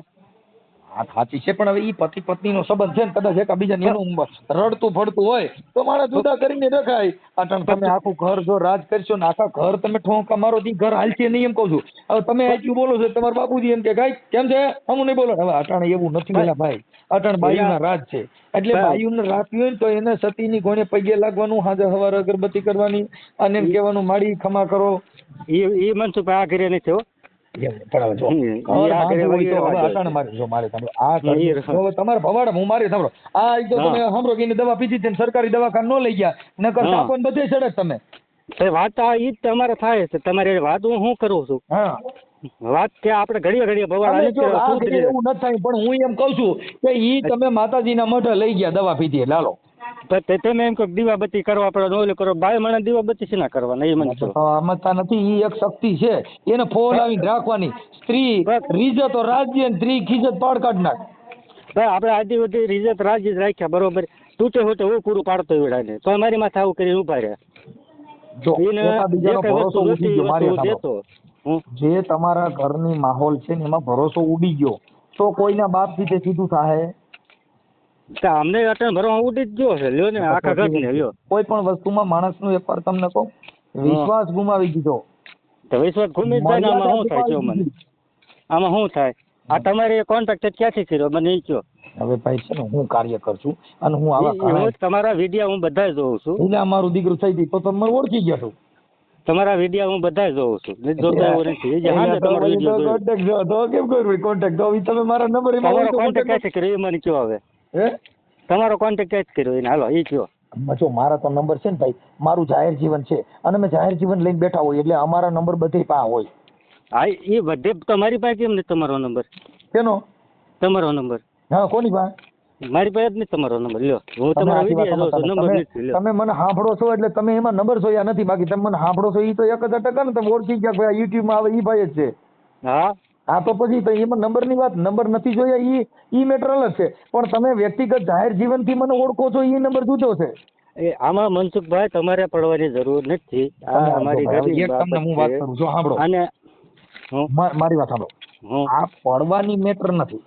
હા સાચી છે, પણ હવે ઈ પતિ પત્ની નો સંબંધ છે ને, કદાચ એકાબીજાને એનું રડતું ફડતું હોય તો મારા જુદા કરીને રખાય. અટણ તમે આખું ઘર જો રાજ કરશો ને આખા ઘર તમે ઠોંકા મારો થી ઘર હાલશે નહીં એમ કહું છું. હવે તમે આટલું બોલો છો, તમારા બાપુજી એમ કે ગાય કેમ છે હું નહીં બોલો. હવે અટાણે એવું નથી મેલા ભાઈ, અટાણ બાયુના રાજ છે એટલે બાયુને રાખ્યું હોય ને તો એને સતીની ઘોડે પગે લાગવાનું, હાજર હવાર અગરબત્તી કરવાની અને એમ કહેવાનું માડી ખમા કરો. એ મનસુખભાઈ આ ઘરે નથી હો. તમારા ભવાડા હું મારી સાંભળો, આ તો તમે સાંભળો કે દવા પીધી છે સરકારી દવાખાને ન લઈ ગયા, નકર સાપન બધે ચડે તમે. વાત આ ઈ તમારે થાય છે, તમારે વાત હું શું કરું છું. વાત કે આપણે ઘડીએ ઘડીએ ભવાડા એવું નથી થાય, પણ હું એમ કઉ છું કે ઈ તમે માતાજીના મઢે લઈ ગયા દવા પીધી એટલે હાલો પણ તમે એમ કહો દીવાબત્તી કરવા પડે ઓલું કરો બાય મને દીવાબત્તી શેના કરવાના એ મને કહો. તો આમતા નથી, ઈ એક શક્તિ છે, એને ફોલાવીને રાખવાની. સ્ત્રી રીઝે તો રાજ્ય ને સ્ત્રી ખીજે તો પાડ કાઢ નાખ. ભાઈ આપણે આદિ બધી રીઝત રાજ્ય જ રાખ્યા બરોબર, તૂટે હોતે હું પૂરું પાડતો વેડાને તો મારી માથે આવું કરીને ઉભા રહ્યા. જો એને એકાબીજાનો જે કઈ ભરોસો વસ્તુ ઉડી ગયો, મારી વસ્તુ વાત દેતો હું જે તમારા ઘરની માહોલ છે ને એમાં ભરોસો ઉડી ગયો તો કોઈના બાપ થી તે સીધું થાય. તો અમને અટણ ભરવા ઉડી જ ગયો છે લ્યો ને આખા ઘર ને લ્યો. કોઈ પણ વસ્તુમાં માણસનું એકવાર તમને કહું વિશ્વાસ ગુમાવી દીધો તો વિશ્વાસ ઘૂમી જ જાય ને આમાં શું થાય જો મને આમાં શું થાય આ તમારે કોન્ટ્રાક્ટ ક્યાંથી કર્યો મને એ કહો. હવે ભાઈ છે ને હું કાર્ય કરશું અને હું આવા હું તમારા વિડીયો હું બધા જોઉં છું. એટલે અમારું દીકરું થઈ ગયું તો તમે ઓળખી ગયા છો. તમારા વિડીયો હું બધા જોઉં છું નથી જોતો એવું નથી. એ જે હાંજે તમારો વિડીયો જોયો. કોન્ટેક્ટ તો કેમ કરવું કોન્ટેક્ટ તો તમે મારા નંબર એમાં તમારો કોન્ટેક્ટ ક્યાંથી કર્યો એ મને કહો હવે. હે તમારો કોન્ટેક્ટ ક્યાંથી કર્યો એને હાલો એ કહો. જો મારા તો નંબર છે ને ભાઈ, મારું જાહેર જીવન છે અને અમે જાહેર જીવન લઈને બેઠા હોય એટલે અમારા નંબર બધે પાસે હોય. હા એ બધે તમારી પાસે કેમ નથી તમારો નંબર? કેનો તમારો નંબર? હા કોની પાસે? મારી પાસે જ નથી તમારો નંબર. લ્યો હું તમારો વિડીયો જોઉં છું નંબર નથી. લ્યો તમે મને સાંભળો છો એટલે તમે એમાં નંબર જોયા નથી, બાકી તમે મને સાંભળો છો એ તો 1000% ને તમે ઓળખી ગયા ભાઈ યુટ્યુબ માં આવે એ ભાઈ જ છે. હા હા તો પછી તો એમાં નંબરની વાત, નંબર નથી જોયા ઈ મેટર અલગ છે, પણ તમે વ્યક્તિગત જાહેર જીવનથી મને ઓળખો છો એ નંબર જુદો છે. એ આમાં મનસુખભાઈ તમારે પડવાની જરૂર નથી. આ અમારી ઘરની એક તમને હું વાત કરું છું સાંભળો, અને મારી વાત સાંભળો. આ પડવાની મેટર નથી,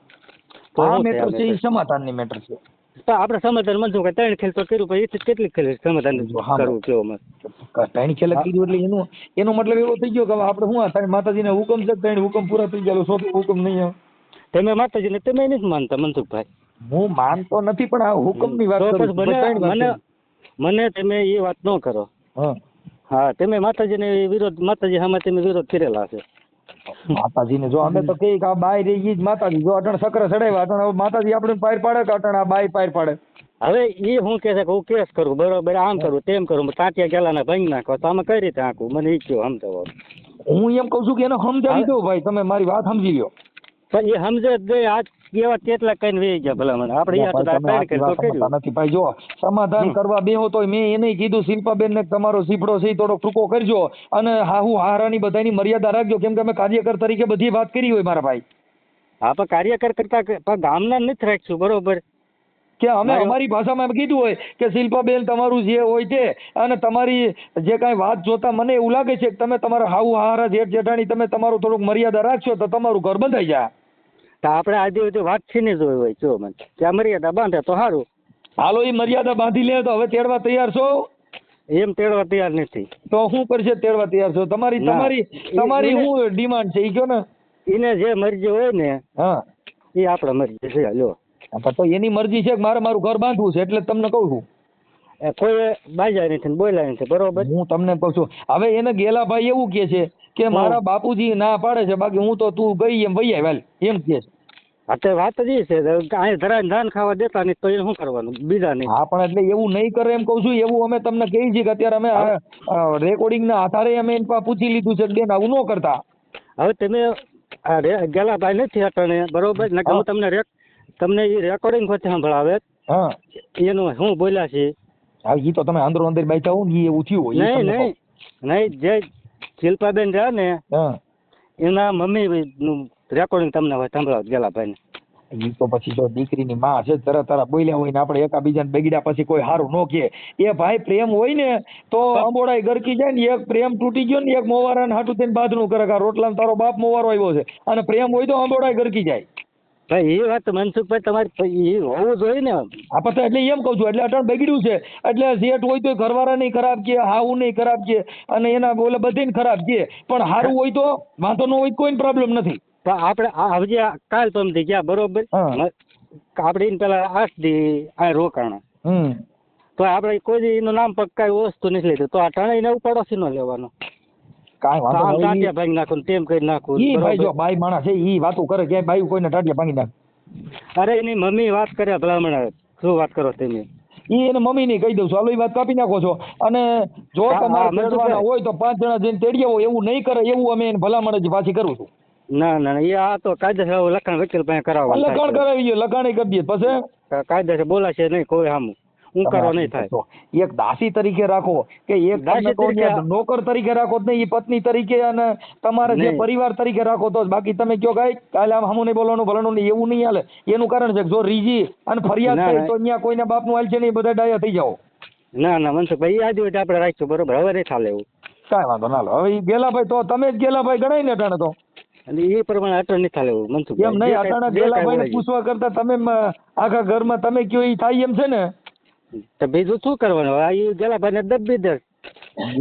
આ મેટર છે એ સમાધાનની મેટર છે. તો આપણે સમાધાન મનસુખભાઈ 3 ખેલ તો કર્યું પણ એ કેટલી ખેલ સમાધાન કરવું કેવો મને 3 ખેલ કીધું એટલે એનો મતલબ એવો થઈ ગયો કે આપણે શું થાય માતાજીના હુકમ છે 3 હુકમ પૂરા થઈ ગયા, ચોથો હુકમ નહીં આવે. તમે માતાજીને તમે નથી માનતા મનસુખભાઈ? હું માનતો નથી પણ આ હુકમની વાત કરું છું. મને તમે એ વાત ન કરો. હા તમે માતાજીને વિરોધ, માતાજી સામે તમે વિરોધ કરેલા છે. માતાજીને જો અમે તો કઈ આ બાય રહી જ માતાજી જો અટણ સકર ચડાવ્યા અટણ માતાજી આપણે પાર પાડે કે અટણ આ બાય પાર પાડે. હવે એ હું કે છે કે હું કેસ કરું બરોબર, આમ કરું તેમ કરું, તાંટિયા ગેલાને ભાંગી નાખો તો આમાં કઈ રીતે આંકું મને એ કહો સમજાવો. હું એમ કઉ છું કે એને સમજાવી દો ભાઈ, તમે મારી વાત સમજી લ્યો. પણ એ સમજે જ ગઈ આજ કેવા કેટલા કઈ વેઈ ગયા ભલા મને આપણે નથી ભાઈ. જો સમાધાન કરવા બેહો તો મેં એને કીધું શિલ્પાબેન ને તમારો સીફડો છે થોડો ટૂંકો કરજો અને હાહુ હારાની બધાની મર્યાદા રાખજો, કેમ કે અમે કાર્યકર તરીકે બધી વાત કરી હોય મારા ભાઈ. હા પણ કાર્યકર કરતા ગામના નથી રાખશું બરોબર કે અમે અમારી ભાષામાં કીધું હોય કે શિલ્પાબેન તમારું જે હોય તે અને તમારી જે કાંઈ વાત જોતા મને એવું લાગે છે કે તમે તમારા હાહુ હારા જેઠ જેઠાણી તમે તમારું થોડુંક મર્યાદા રાખશો તો તમારું ઘર બંધાઈ જાય. તો આપણે આજે વાત છીની જોઈ હોય જો મને ત્યાં મર્યાદા બાંધે તો સારું. હાલો એ મર્યાદા બાંધી લે તો હવે તેડવા તૈયાર છો? એમ તેડવા તૈયાર નથી. તો શું કરશે તેડવા તૈયાર છો? તમારી તમારી તમારી શું ડિમાન્ડ છે એ કહો ને. એને જે મરજી હોય ને હા એ આપણે મરજી છે. લ્યો તો એની મરજી છે કે મારે મારું ઘર બાંધવું છે એટલે તમને કહું છું. કોઈ બાજા નથી બોલાય નથી બરોબર. હું તમને કહું છું હવે એને ગેલાભાઈ એવું કે છે કે મારા બાપુજી ના પાડે છે બાકી હું તો તું ગઈ એમ વૈયા વેલ એમ કે છે. હા તો વાત જ એ છે અહીં ધરાને ધાન ખાવા દેતા નહીં તો એને શું કરવાનું બીજા નહીં. હા પણ એટલે એવું નહીં કરે એમ કહું છું. એવું અમે તમને કહીએ છીએ કે અત્યારે અમે રેકોર્ડિંગ ના આધારે અમે એની પાસે પૂછી લીધું છે બેન આવું ન કરતા. હવે તમે ગેલાભાઈ નથી અટાણે બરોબર ને હું તમને એ રેકોર્ડિંગ વચ્ચે સંભળાવે એનું શું બોલ્યા છે. હા એ તો તમે અંદરો અંદર બેઠા હો ને એવું થયું હોય. નહીં નહીં જે શિલ્પાબેન રહ્યા ને એના મમ્મી નું રેકોર્ડિંગ તમને સંભળાવ ગેલાભાઈ ને. એ તો પછી જો દીકરીની માં છે તરત બોલ્યા હોય ને આપણે એકાબીજાને બગડ્યા પછી કોઈ સારું ન કહે. એ ભાઈ પ્રેમ હોય ને તો અંબોડાઈ ગરકી જાય ને એક પ્રેમ તૂટી ગયો ને એક મોવારાને હાટું થઈને બાદનું કરે કે રોટલા તારો બાપ મોવારો આવ્યો છે અને પ્રેમ હોય તો અંબોડાઈ ગરકી જાય. ભાઈ એ વાત મનસુખભાઈ તમારી એ હોવું જોઈએ ને. આ પછી એટલે એમ કહું છું એટલે અટણ બગડ્યું છે એટલે જેઠ હોય તો ઘરવાળા નહીં ખરાબ કે હાવું નહીં ખરાબ કે અને એના બોલે બધે ખરાબ કે પણ સારું હોય તો વાંધો ન હોય કોઈ પ્રોબ્લેમ નથી. આપણે હજી કાલ પમથી ગયા બરોબર આપણે પેલા 8 દી આ રોકાણા તો આપણે કોઈ એનું નામ પર કઈ વસ્તુ નથી લીધું તો આ ટણા એને ઉપાડો છે ન લેવાનો. કાંઈ વાંધો નહીં. ટાટિયા ભાંગી નાખું તેમ કરી નાખું. ઈ ભાઈ જો બાઈ માણસ છે ઈ વાતો કરે કે બાઈ કોઈને ટાટિયા ભાંગી નાખે. અરે એની મમ્મી વાત કરે ભલામણ શું વાત કરો તમે. ઈ એને મમ્મી ને કહી દઉં છું હાલો એ વાત કાપી નાખો છો અને જો તમારે તેડવાના હોય તો 5 જણા જઈને તેડી આવો એવું નહીં કરે એવું અમે એને ભલામણ જ પાછી કરું છું. ના ના એ આ તો કાયદેસર લખાણ વકીલ પાસે કરાવવાનું. લખાણ કરાવી લખાણી કરી દઈએ પછી કાયદેસર બોલાશે નહીં કોઈ સામું ઉંકારો નહીં થાય. તો એક દાસી તરીકે રાખો કે એક દાસી તમને કહું તરીકે- ત્યાં નોકર તરીકે રાખો જ નહીં, ઈ પત્ની તરીકે અને તમારે જે નહીં. પરિવાર તરીકે રાખો તો જ. બાકી તમે કયો કાંઈ કાલે આમ હમું નહીં બોલવાનું ભલાનું નહીં એવું નહીં હાલે. એનું કારણ છે કે જો રીજી અને ફરિયાદ ના, થઈ ના. તો અહીંયા કોઈના બાપનું હાલ છે નહીં, બધા ડાયા થઈ જાઓ. ના ના મનસુખભાઈ યાદ હોય તો આપણે રાખીશું બરોબર. હવે નહીં ચાલે એવું. કાંઈ વાંધો ના લો. હવે ઈ ગેલાભાઈ તો તમે જ ગેલાભાઈ ગણાય ને અટાણે તો. અને એ પ્રમાણે અટલ નહીં ચાલે એવું મનસુખભાઈ. એમ નહીં, જે કાંઈ- અટાણે જે કાંઈ ગેલાભાઈને બોલાય. પૂછવા કરતા તમે આખા ઘરમાં તમે કયો ઈ થાય એમ છે ને. તો બીજું શું કરવાનું? આ ઈ ગેલાભાઈને દબી દે.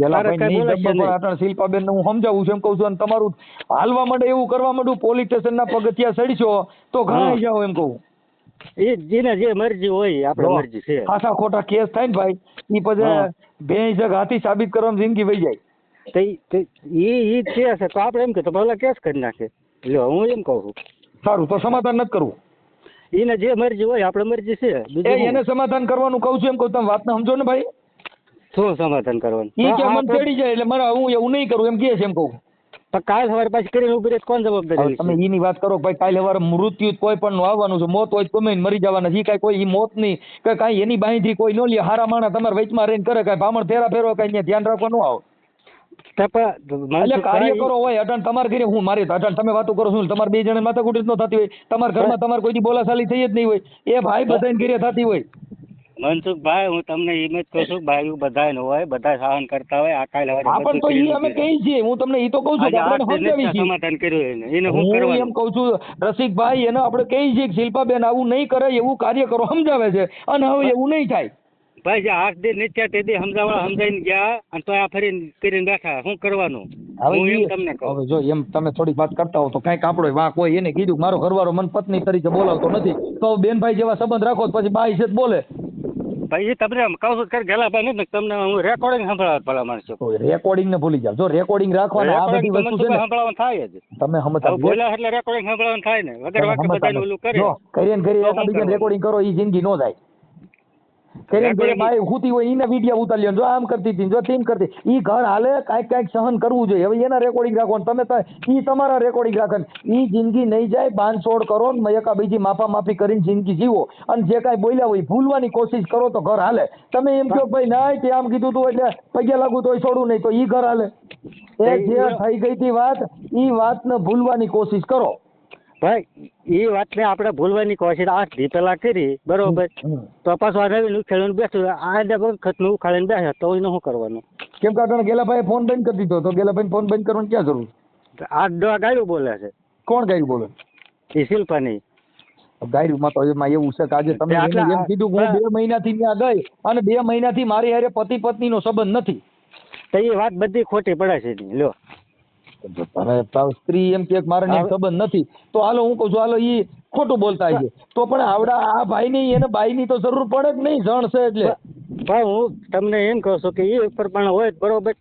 ગેલાભાઈ કાંઈ નહીં બોલાશે જબ્બર, પણ નહીં. અટાણે શિલ્પાબેનને હું સમજાવું છું એમ કહું છું. અને તમારું હાલવા માંડે એવું કરવા માંડું પોલીસ સ્ટેશનના પગથિયા ચડશો તો ઘણાઈ જાઓ એમ કહું. એ જેને જે મરજી હોય આપણે જો, મરજી છે. ખાસા ખોટા કેસ થાય ને ભાઈ ઈ પછી હા. ભેંસ જગ હાથી સાબિત કરવાની જિંદગી વહી જાય. તો ઈ છે તો આપણે એમ કે તો પેલા કેસ કરી નાખે. લ્યો હું એમ કહું છું. સારું તો સમાધાન નથી કરવું. એને જે મરજી હોય આપણે મરજી છે. બીજું એ શું? એને સમાધાન કરવાનું કહું છું એમ કહું. તમે વાતને સમજો ને ભાઈ. શું સમાધાન કરવાનું? ઈ કે તો મને આપણે- ચડી જાય એટલે મારે હું એવું નહીં કરું એમ કહે છે એમ કહું. તો કાલ સવારે પાછી કરીને ઉભી રહે તો કોણ જવાબદારી હવે તમે લેશે? ઈની વાત કરો કે ભાઈ કાલે સવારે મૃત્યુ કોઈ પણ નું આવવાનું છે, મોત હોય તો તમે મરી જવાના છે. ઈ કાંઈ કોઈ ઈ મોત નહીં કે કાંઈ એની બાંયથી કોઈ ન લે. હારા માણસ તમારે વચમાં રહીને કરે કાંઈ ભામણ ફેરા ફેરવા કાંઈ ધ્યાન રાખવા ન આવો. તો પણ એટલે મનસુખભાઈ- કાર્યકરો હોય અટાણ તમારે ઘરે હું મારે અટાણ તમે વાતો કરો છો તમારે બે જણ માથાકૂટ જ ન થતી હોય. તમારા ઘરમાં તમારે કોઈ દી બોલાચાલી થઈ જ નહીં હોય. એ ભાઈ બધાને ઘરે થતી હોય. મનસુખભાઈ હું તમને એમ જ કહું છું ભાઈ બધાય હોય બધા સહન કરતા હોય. આ કાલે સવારે હા પણ તો ઈ અમે કહીએ છીએ. હું તમને ઈ તો કહું છું કે આજે આપણે આ સમજાવી છીએ. સમાધાન કર્યું એને હું હું કરવાનું? એમ કહું છું રસિકભાઈ એને આપણે કહીએ છીએ કે શિલ્પાબેન આવું નહીં કરે એવું કાર્યકરો સમજાવે છે અને હવે એવું નહીં થાય. ભાઈ જે 8 દિન નીચે તે દી સમજાવીને ગયા અને તો આ ફરીને કરીને બેઠા. શું કરવાનું? હવે હું એમ ઈ- તમને કહું. હવે જો એમ તમે થોડીક વાત કરતા હો તો કાંઈક આપણો વાંક હોય. એને કીધું કે મારો ઘરવાળો મને પત્ની તરીકે બોલાવતો નથી તો બેનભાઈ જેવા સંબંધ રાખો તો પછી બાઈ છે જ બોલે. ભાઈ એ તમને કહું છું કે ગેલાભાઈ નથી તમને હું રેકોર્ડિંગ સંભળાવત ભલા માણસો. તો રેકોર્ડિંગ ને ભૂલી જાવ. જો રેકોર્ડિંગ રાખવાનું આ બધી રેકોર્ડિંગ વસ્તુ છે ને સંભળાવવાનું થાય જ. તમે હવે સમજતા બોલ્યા એટલે રેકોર્ડિંગ સંભળાવવાનું થાય ને. વગર વાક્ય બધાને ઓલું કરે જો કરીએ ને કરીએ તો શું એકાબીજાને કરવાનું? રેકોર્ડિંગ કરો ઈ જિંદગી નો જાય. કરીએ ને કરીએ રેકોર્ડિંગ- બાઈ હુતી હોય એના વિડીયો ઉતારી લ્યો. જો આમ કરતી હતી જો તેમ કરતી ઈ ઘર હાલે કાંઈક સહન કરવું જોઈએ. હવે એના રેકોર્ડિંગ રાખો ને તમે તો ઈ તમારા રેકોર્ડિંગ રાખે ને ઈ જિંદગી નહીં જાય. બાંધછોડ કરો ને એકાબીજી માફી કરીને જિંદગી જીવો અને જે કાંઈ બોલ્યા હોય ભૂલવાની કોશિશ કરો તો ઘર હાલે. તમે એમ કહો ભાઈ ના તે આમ કીધું તું એટલે પગે લાગુ તોય છોડું નહીં તો ઈ ઘર હાલે. એ જે થઈ ગઈ હતી વાત ઈ વાતને ભૂલવાની કોશિશ કરો. ભાઈ એ વાતને આપણે ભૂલવાની કોશિશ 8 દી પહેલા કરી બરોબર. તો પાછું આ નવીન ઉખેડીને બેઠું આ વખતનું ઉખાડીને બેઠા તો એને શું કરવાનું? કેમ કે અટાણે ગેલાભાઈ ફોન બંધ કરી દીધો તો ગેલાભાઈ ફોન બંધ કરવાની ક્યાં જરૂર? આ ગાયું બોલે છે કોણ ગાયું બોલે? એ શિલ્પાની. ગાયરમાં તો એમાં એવું છે કે આજે તમે તે આટલા- એમ કીધું કે હું 2 મહિનાથી ત્યાં ગઈ અને 2 મહિનાથી મારી હારે પતિ પત્નીનો સંબંધ નથી. તો એ વાત બધી ખોટી પડે છે એની. લ્યો અને સ્ત્રી એમ કે મારે ને સંબંધ નથી તો હાલો હું કહું છું હાલો ઈ ખોટું બોલતા છે તો પણ આવડા આ ભાઈની એને બાઈની તો જરૂર પડે જ નહીં. જણ છે એટલે ભાઈ હું તમને એમ કહું છું કે એ પ્રમાણે હોય બરોબર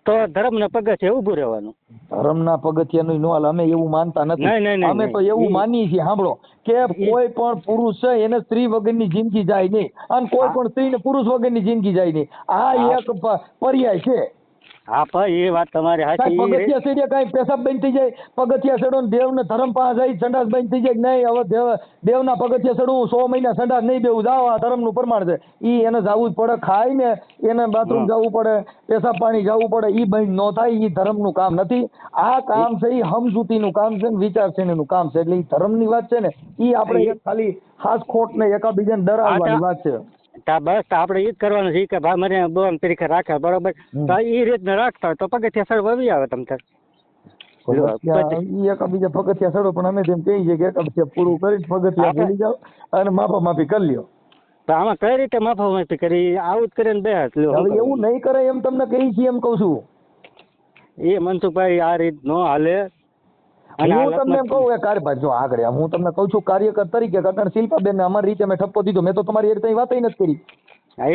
તો ધર્મના પગથિયે ઊભું રહેવાનું. ધર્મના પગથિયાનું નો હાલે. અમે એવું માનતા નહીં, નહીં, નથી. નહીં, અમે તો નહીં. એવું માનીએ છીએ સાંભળો કે કોઈ પણ પુરુષ છે એને સ્ત્રી વગરની જિંદગી જાય નહીં અને કોઈ પણ સ્ત્રીને પુરુષ વગરની જિંદગી જાય નહીં. આ એક પર્યાય છે. હા ભાઈ એ વાત તમારી કાંઈ સાચી. પગથિયા ચડ્યા કાંઈ પેશાબ બંધ થઈ જાય પગથિયા ચડો ને દેવને ધર્મ પાસે જાય સંડાસ બંધ થઈ જાય કે નહીં હવે દેવના પગથિયા ચડવું 100 મહિના સંડાસ નહીં બેવું જાવ આ ધર્મનું પ્રમાણ છે. ઈ એને જવું જ પડે. ખાઈ ને એને બાથરૂમ જવું પડે પેશાબ પાણી જવું પડે. ઈ બંધ ન થાય. ઈ ધર્મનું કામ નથી. આ કામ છે ઈ સમજૂતીનું કામ છે ને વિચારસરણીનું કામ છે. એટલે ઈ ધર્મની વાત છે ને ઈ આપણે એક ખાલી ખાસ ખોટ ને એકાબીજાને ડરાવવાની વાત છે. બસ આપણે ઈ જ કરવાનું છે કે ભાઈ મને બોમ તરીકે રાખે બરોબર. તો એ રીતના રાખતા હોય તો પગથિયા સર વળી આવે તમ તાર. ઈ એકાબીજા પગથિયા ચડો પણ અમે તેમ કહીએ છીએ કે એકાબીજા પૂરું કરી પગથિયા ભૂલી જાઓ અને માફી કરી લ્યો. તો આમાં કઈ રીતે માફી કરી આવું જ કરીને બે હાથ લ્યો. હવે એવું નહીં કરે એમ તમને કહી છીએ એમ કહું છું. એ મનસુખભાઈ આ રીત નો હાલે. અને હું તમને એમ કહું એ કાર્યભાઈ જો આગળ હું તમને કહું છું કાર્યકર તરીકે કારણ શિલ્પાબેન ને અમારી રીતે મેં ઠપકો દીધો. મેં તો તમારી રીતે વાત નથી કરી.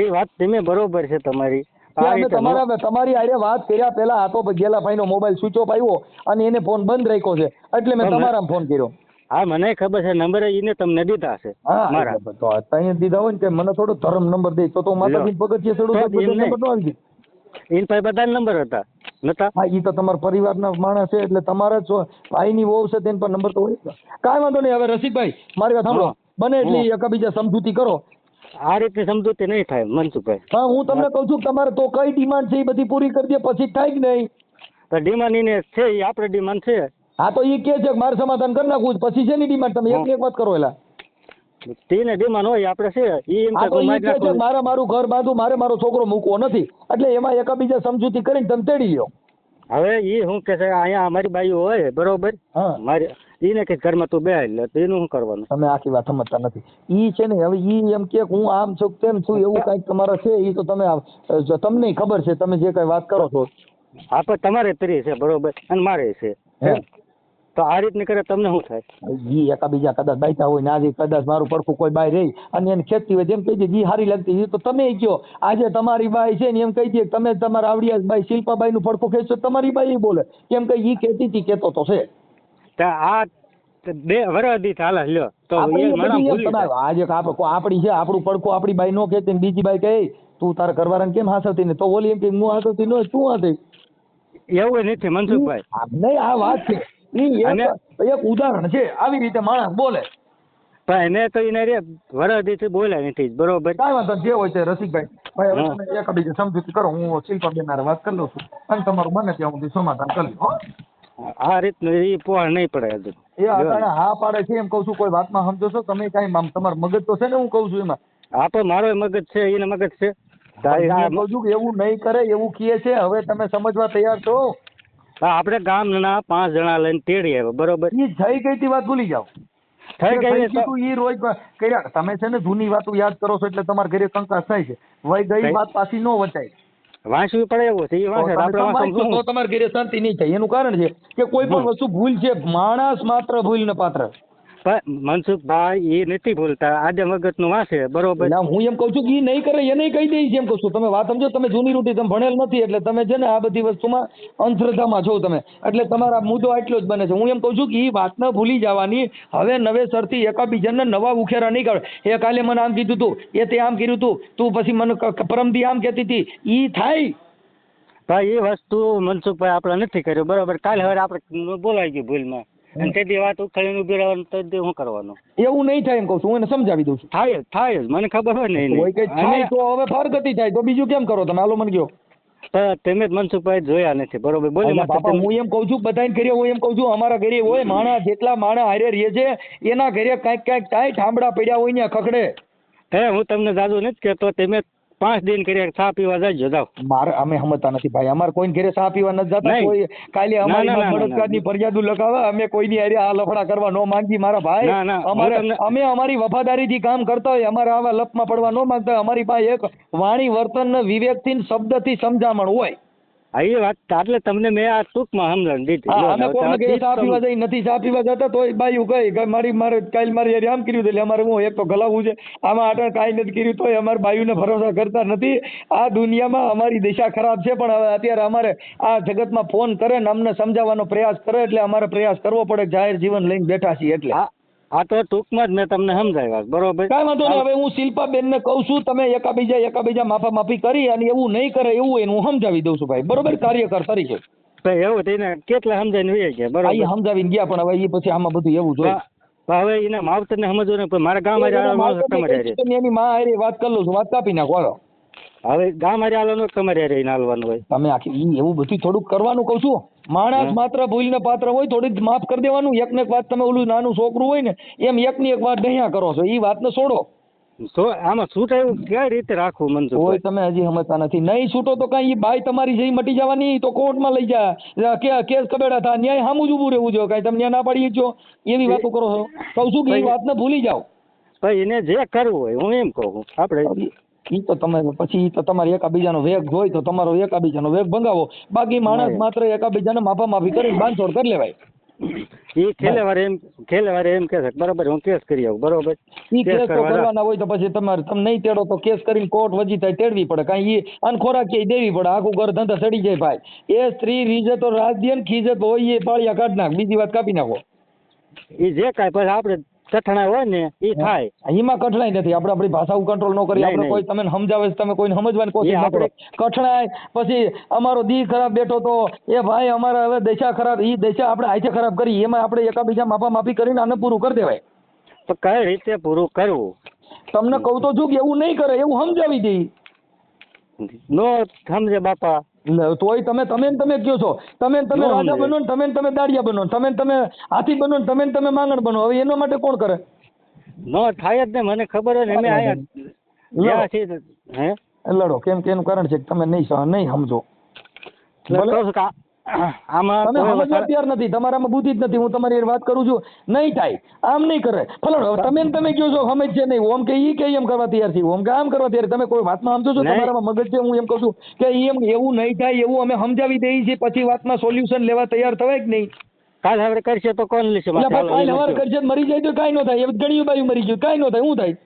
એ વાત તમે બરોબર છે તમારી. કે અમે તમારી હારે વાત કર્યા પહેલા આ તો ગેલાભાઈ નો મોબાઈલ સ્વિચ ઓફ આવ્યો અને એને ફોન બંધ રાખ્યો છે એટલે મેં તમારા ફોન કર્યો. હા મને ખબર છે નંબર એને તમને દીધા છે મારા. હા તો ત્યાં દીધા હોય ને કે મને થોડો ધર્મ નંબર દે તો માતાજી પગથિયે ચડું તો નંબર નો આવી જાય. એન પાસે બધા નંબર હતા નતા? હા ઈ તો તમારા પરિવારના માણસ છે એટલે તમારા જ ભાઈની વહુ છે તેના પર નંબર તો હોય. કાંઈ વાંધો નહીં. હવે રસિકભાઈ મારી વાત સાંભળો. બને એટલી એકાબીજા સમજૂતી કરો આ રીતની સમજૂતી નહીં થાય મનસુખભાઈ. હા હું તમને કહું છું કે તમારે તો કઈ ડિમાન્ડ છે એ બધી પૂરી કરી દે પછી થાય કે નહીં. તો ડિમાન્ડ એને છે એ આપણે ડિમાન્ડ છે. હા તો એ કે છે કે મારે સમાધાન કરી નાખવું છે, પછી છે ની ડિમાન્ડ તમે એક વાત કરો એલા. તેને ડિમાન્ડ હોય આપણે છે એ એમ હા તો કે એ કે છે મારે મારું ઘર બાંધવું, મારે મારો છોકરો મૂકવો નથી, એટલે એમાં એકાબીજા સમજૂતી કરીને તમે તેડી લ્યો. હવે એ શું કે છે અહીંયા અમારી બાઈઓ હોય બરોબર, હા મારી એને કે ઘરમાં તું બેહાડી લે, તો એનું શું કરવાનું? તમે આખી વાત સમજતા નથી. ઈ છે ને હવે ઈ એમ કે હું આમ છું તેમ છું એવું કઈક તમારે છે, ઈ તો તમે તમને ખબર છે તમે જે કઈ વાત કરો છો. હા પણ તમારે તરી છે બરોબર અને મારે છે, હે તો આ રીતની કરે તમને શું થાય? ઈ એકાબીજા કદાચ બાઈતા હોય ને આજે કદાચ મારું પડખું કોઈ બાઈ રહી અને એને ખેતી હોય એમ કહી દે જી હારી લાગતી ઈ તો તમે કયો. આજે તમારી બાઈ છે ને એમ કહી દે તમે તમારા આવડિયા બાઈ શિલ્પાબાઈ નું પડખું ખેંચો તમારી બાઈ બોલે કેમ કે ઈ ખેતી થી કેતો તો છે. તો આ 2 વર્ષ દી ચાલે લ્યો તો એ મને ભૂલી જાય. આજે આપડી છે આપણું પડખું આપડી બાઈ નો ખેતી બીજી બાઈ કહે તું તારા ઘરવાળાને કેમ હાસવતી ને, તો ઓલી એમ કે હું હાસવતી ન તું હાથે. એવું નથી મનસુખભાઈ, નહીં આ વાત છે એક ઉદાહરણ છે આવી રીતે માણસ બોલે. પણ એને તો એને રે વરદીથી બોલ્યા નથી બરોબર. કાંઈ વાંધો જે હોય છે રસિકભાઈ ભાઈ હવે તમે એકાબીજા સમજૂતી કરો, હું શિલ્પાબેન હારે વાત કરી લઉં છું અને તમારું બને ત્યાં સુધી સમાધાન કરી લો. આ રીતનું એ પોળ નહીં પડે હજુ. એ અટાણે હા પાડે છે એમ કહું છું, કોઈ વાતમાં સમજો છો તમે કાંઈ તમારું મગજ તો છે ને હું કહું છું એમાં. હા પણ મારો મગજ છે એને મગજ છે. હું કહું છું કે એવું નહીં કરે એવું કહે છે, હવે તમે સમજવા તૈયાર છો? આપણે ગામના 5 જણા લઈને તેડી આવ્યા બરોબર. ઈ થઈ ગઈ તી વાત ભૂલી જાઓ. થઈ ગઈ તો ઈ રોજ કર્યા તમે છે ને જૂની વાતો યાદ કરો છો એટલે તમારા ઘરે કંકાસ થાય છે. વઈ ગઈ વાત પાછી ન વચાય. વાંચવી પડે એવું છે એ વાંચે આપણે તો તમારા ઘરે શાંતિ નહીં થાય. એનું કારણ છે કે કોઈ પણ વસ્તુ ભૂલ છે, માણસ માત્ર ભૂલ ને પાત્ર. મનસુખભાઈ એ નથી ભૂલતા, આજે મગજ નું વાંચે બરોબર. હું એમ કઉ છું કે ઈ નહીં કરે એને કહી દઈ છે એમ કહું છું. તમે વાત સમજો, તમે જૂની રૂટી તમે ભણેલ નથી એટલે તમે છે ને આ બધી વસ્તુમાં અંધશ્રદ્ધામાં છો તમે, એટલે તમારા મુદ્દો આટલો જ બને છે. હું એમ કઉ છું કે ઈ વાત ન ભૂલી જવાની. હવે નવેસરથી એકાબીજાને નવા ઉખેરા નહીં કાઢ. એ કાલે મને આમ કીધું તું, એ તે આમ કર્યું તું પછી મને પરમદી આમ કહેતી હતી, ઈ થાય ભાઈ એ વસ્તુ મનસુખભાઈ આપણે નથી કર્યું બરોબર. કાલે હવે આપણે બોલાઈ ગયું ભૂલમાં અને તેથી વાત ઉખાડીને ઉભી રહેવાનું તો શું કરવાનું? એવું નહીં થાય એમ કહું છું, હું એને સમજાવી દઉં છું. થાય જ મને ખબર હોય ને કોઈ કઈ થાય તો હવે ફરગતી થાય તો બીજું કેમ કરો તમે? હાલો મને કયો. તમે મનસુખભાઈ જોયા નથી બરોબર. બોલી બાપા હું એમ કઉ છું બધાને ઘરે હું એમ કઉ છું અમારા ઘરે હોય માણસ જેટલા માણસ હારે રહે છે એના ઘરે કાંઈક થાય ઠામડા પડ્યા હોય ને ખખડે. હું તમને જાજુ નથી કહેતો, તમે 5 દિન કર્યા ચા પીવા જાજો જાવ. મારે અમે સમજતા નથી ભાઈ, અમારે કોઈ ઘરે ચા પીવા નથી જતા. કોઈ કાલે અમારી બળાત્કારની ફરિયાદો લખાવે, અમે કોઈની હારે આ લફડા કરવા ન માંગી મારા ભાઈ. અમે અમારી વફાદારીથી કામ કરતા હોય, અમારે આવા લપમાં પડવા ન માંગતા. અમારી પાસે એક વાણી વર્તન વિવેકથી શબ્દથી સમજામણ હોય. એ વાત એટલે તમને મેં આ ટૂંકમાં સમજણ દીધી. અમે કોઈને ઘરે ચા પીવા જઈ નથી, ચા પીવા જતા તો બાયું કઈ મારે કાલ મારી યાર આમ કર્યું એટલે અમારે હું એક તો ગલાવવું છે આમાં આટણ કાંઈ નથી કર્યું તોય અમારે બાયુને ભરોસા કરતા નથી. આ દુનિયામાં અમારી દિશા ખરાબ છે, પણ હવે અત્યારે અમારે આ જગતમાં ફોન કરે ને અમને સમજાવવાનો પ્રયાસ કરે એટલે અમારે પ્રયાસ કરવો પડે. જાહેર જીવન લઈને બેઠા છીએ એટલે આ તો ટૂંકમાં જ મેં તમને સમજાવ્યા બરોબર. કાંઈ વાંધો નહીં. હવે હું શિલ્પાબેન ને કહું છું તમે એકાબીજા માફી કરી અને એવું નહીં કરે એવું એને હું સમજાવી દઉં છું ભાઈ બરોબર, કાર્યકર તરીકે. એવું થઈને કેટલા સમજાવીને વહી ગયા બરોબર. સમજાવીને ગયા પણ હવે એ પછી આમાં બધું એવું જોઈએ. હવે એના માવતર ને સમજવું ને મારા ગામ એની માં હારે વાત કરી લઉં છું, વાત કાપી નાખો. હવે ગામ હારે હાલવાનું તમારે હારે હાલવાનું હોય. તમે આખી એવું બધું થોડુંક કરવાનું કહું છું. માણસ માત્ર ભૂલ ને પાત્ર હોય, થોડીક માફ કરી દેવાનું. એક ને એક વાત તમે ઓલું નાનું છોકરું હોય ને એમ એકની એક વાત ડહ્યા કરો છો, એ વાતને છોડો. આમાં છૂટે એવું કઈ રીતે રાખવું મનસુખ? કોઈ તમે હજી સમજતા નથી. નહીં છૂટો તો કઈ બાઈ તમારી જઈ મટી જવાની, તો કોર્ટમાં લઈ જાય કેસ કબેડા થાય, ન્યાય સામું જ ઉભું રહેવું જોઈએ. કઈ તમે ના પાડી છો એવી વાતો કરો છો. કહું છું કે એ વાતને ભૂલી જાઓ. ભાઈ એને જે કરવું હોય હું એમ કહું. આપણે ઈ તો તમે પછી તો તમારે એકાબીજાનો વેગ જોઈ તો તમારો એકાબીજાનો વેગ ભંગાવો. બાકી માણસ માત્ર એકાબીજાને માફી કરીને બાંધછોડ કરી લેવાય. એ ખેલેવારે એમ કે બરોબર હું કેસ કરી આવું બરોબર. ઈ કેસ તો કરવાના હોય તો પછી તમે નહીં તેડો તો કેસ કરીને કોર્ટ વજી થાય તેડવી પડે. કાંઈ ઈ અન ખોરાક કે દેવી પડે. આખું ઘર ધંધા ચડી જાય ભાઈ. એ સ્ત્રી રીજે તો રાજ્ય ખીજે તો હોય એ પાળિયા કાઢ નાખ, બીજી વાત કાપી નાખો. એ જે કાંઈ પછી આપણે કઠણાઈ હોય ને એ થાય. એમાં કઠણાઈ નથી. આપણે આપણી ભાષા કંટ્રોલ ન કરી. આપણે કોઈ તમે સમજાવે તમે કોઈને સમજવાની કોશિશ ન કરો. કઠણાઈ પછી અમારો દી ખરાબ બેઠો તો એ ભાઈ અમારા હવે દશા ખરાબ, એ દશા આપણે આઈથે ખરાબ કરી એમાં આપણે એકાબીજા માફી કરીને આને પૂરું કરી દેવાય. તો કઈ રીતે પૂરું કરવું? તમને કહું તો છું કે એવું નહીં કરે, એવું સમજાવી દે. નો સમજે બાપા. તોય તમે કયો છો, તમે નો રાજા સમજે. બનો ને તમે દાડિયા બનો ને તમે હાથી બનો ને તમે માંગણ બનો. હવે એના માટે કોણ કરે? નો થાય જ ને, મને ખબર હોય ને અમે આયા જ્યાં છે હે લડો. કેમ કે એનું કારણ છે કે તમે નહીં સમજો. એટલે કહું છું કે આમાં તમે કોઈ સમજવા તૈયાર નથી, તમારામાં બુદ્ધિ જ નથી. હું તમારી હારે વાત કરું છું, નહીં થાય, આમ નહીં કરે ફલાણો. હવે તમે કહો છો સમજ છે નહીં, ઓમ કે ઈ કે એમ કરવા તૈયાર છે, ઓમ કે આમ કરવા તૈયાર. તમે કોઈ વાતમાં સમજો છો? નહીં. તમારામાં મગજ છે? હું એમ કહું છું કે એમ એવું નહીં થાય, એવું અમે સમજાવી દઈએ છીએ, પછી વાતમાં સોલ્યુશન લેવા તૈયાર થવાય કે નહીં? કાલ હવે કરશે તો કોણ લેશે? એટલે કાલ હવાર કરશે તો મરી જાય તો કાંઈ ન થાય. ઘણી બાયું મરી ગયું, કાંઈ ન થાય. શું થાય?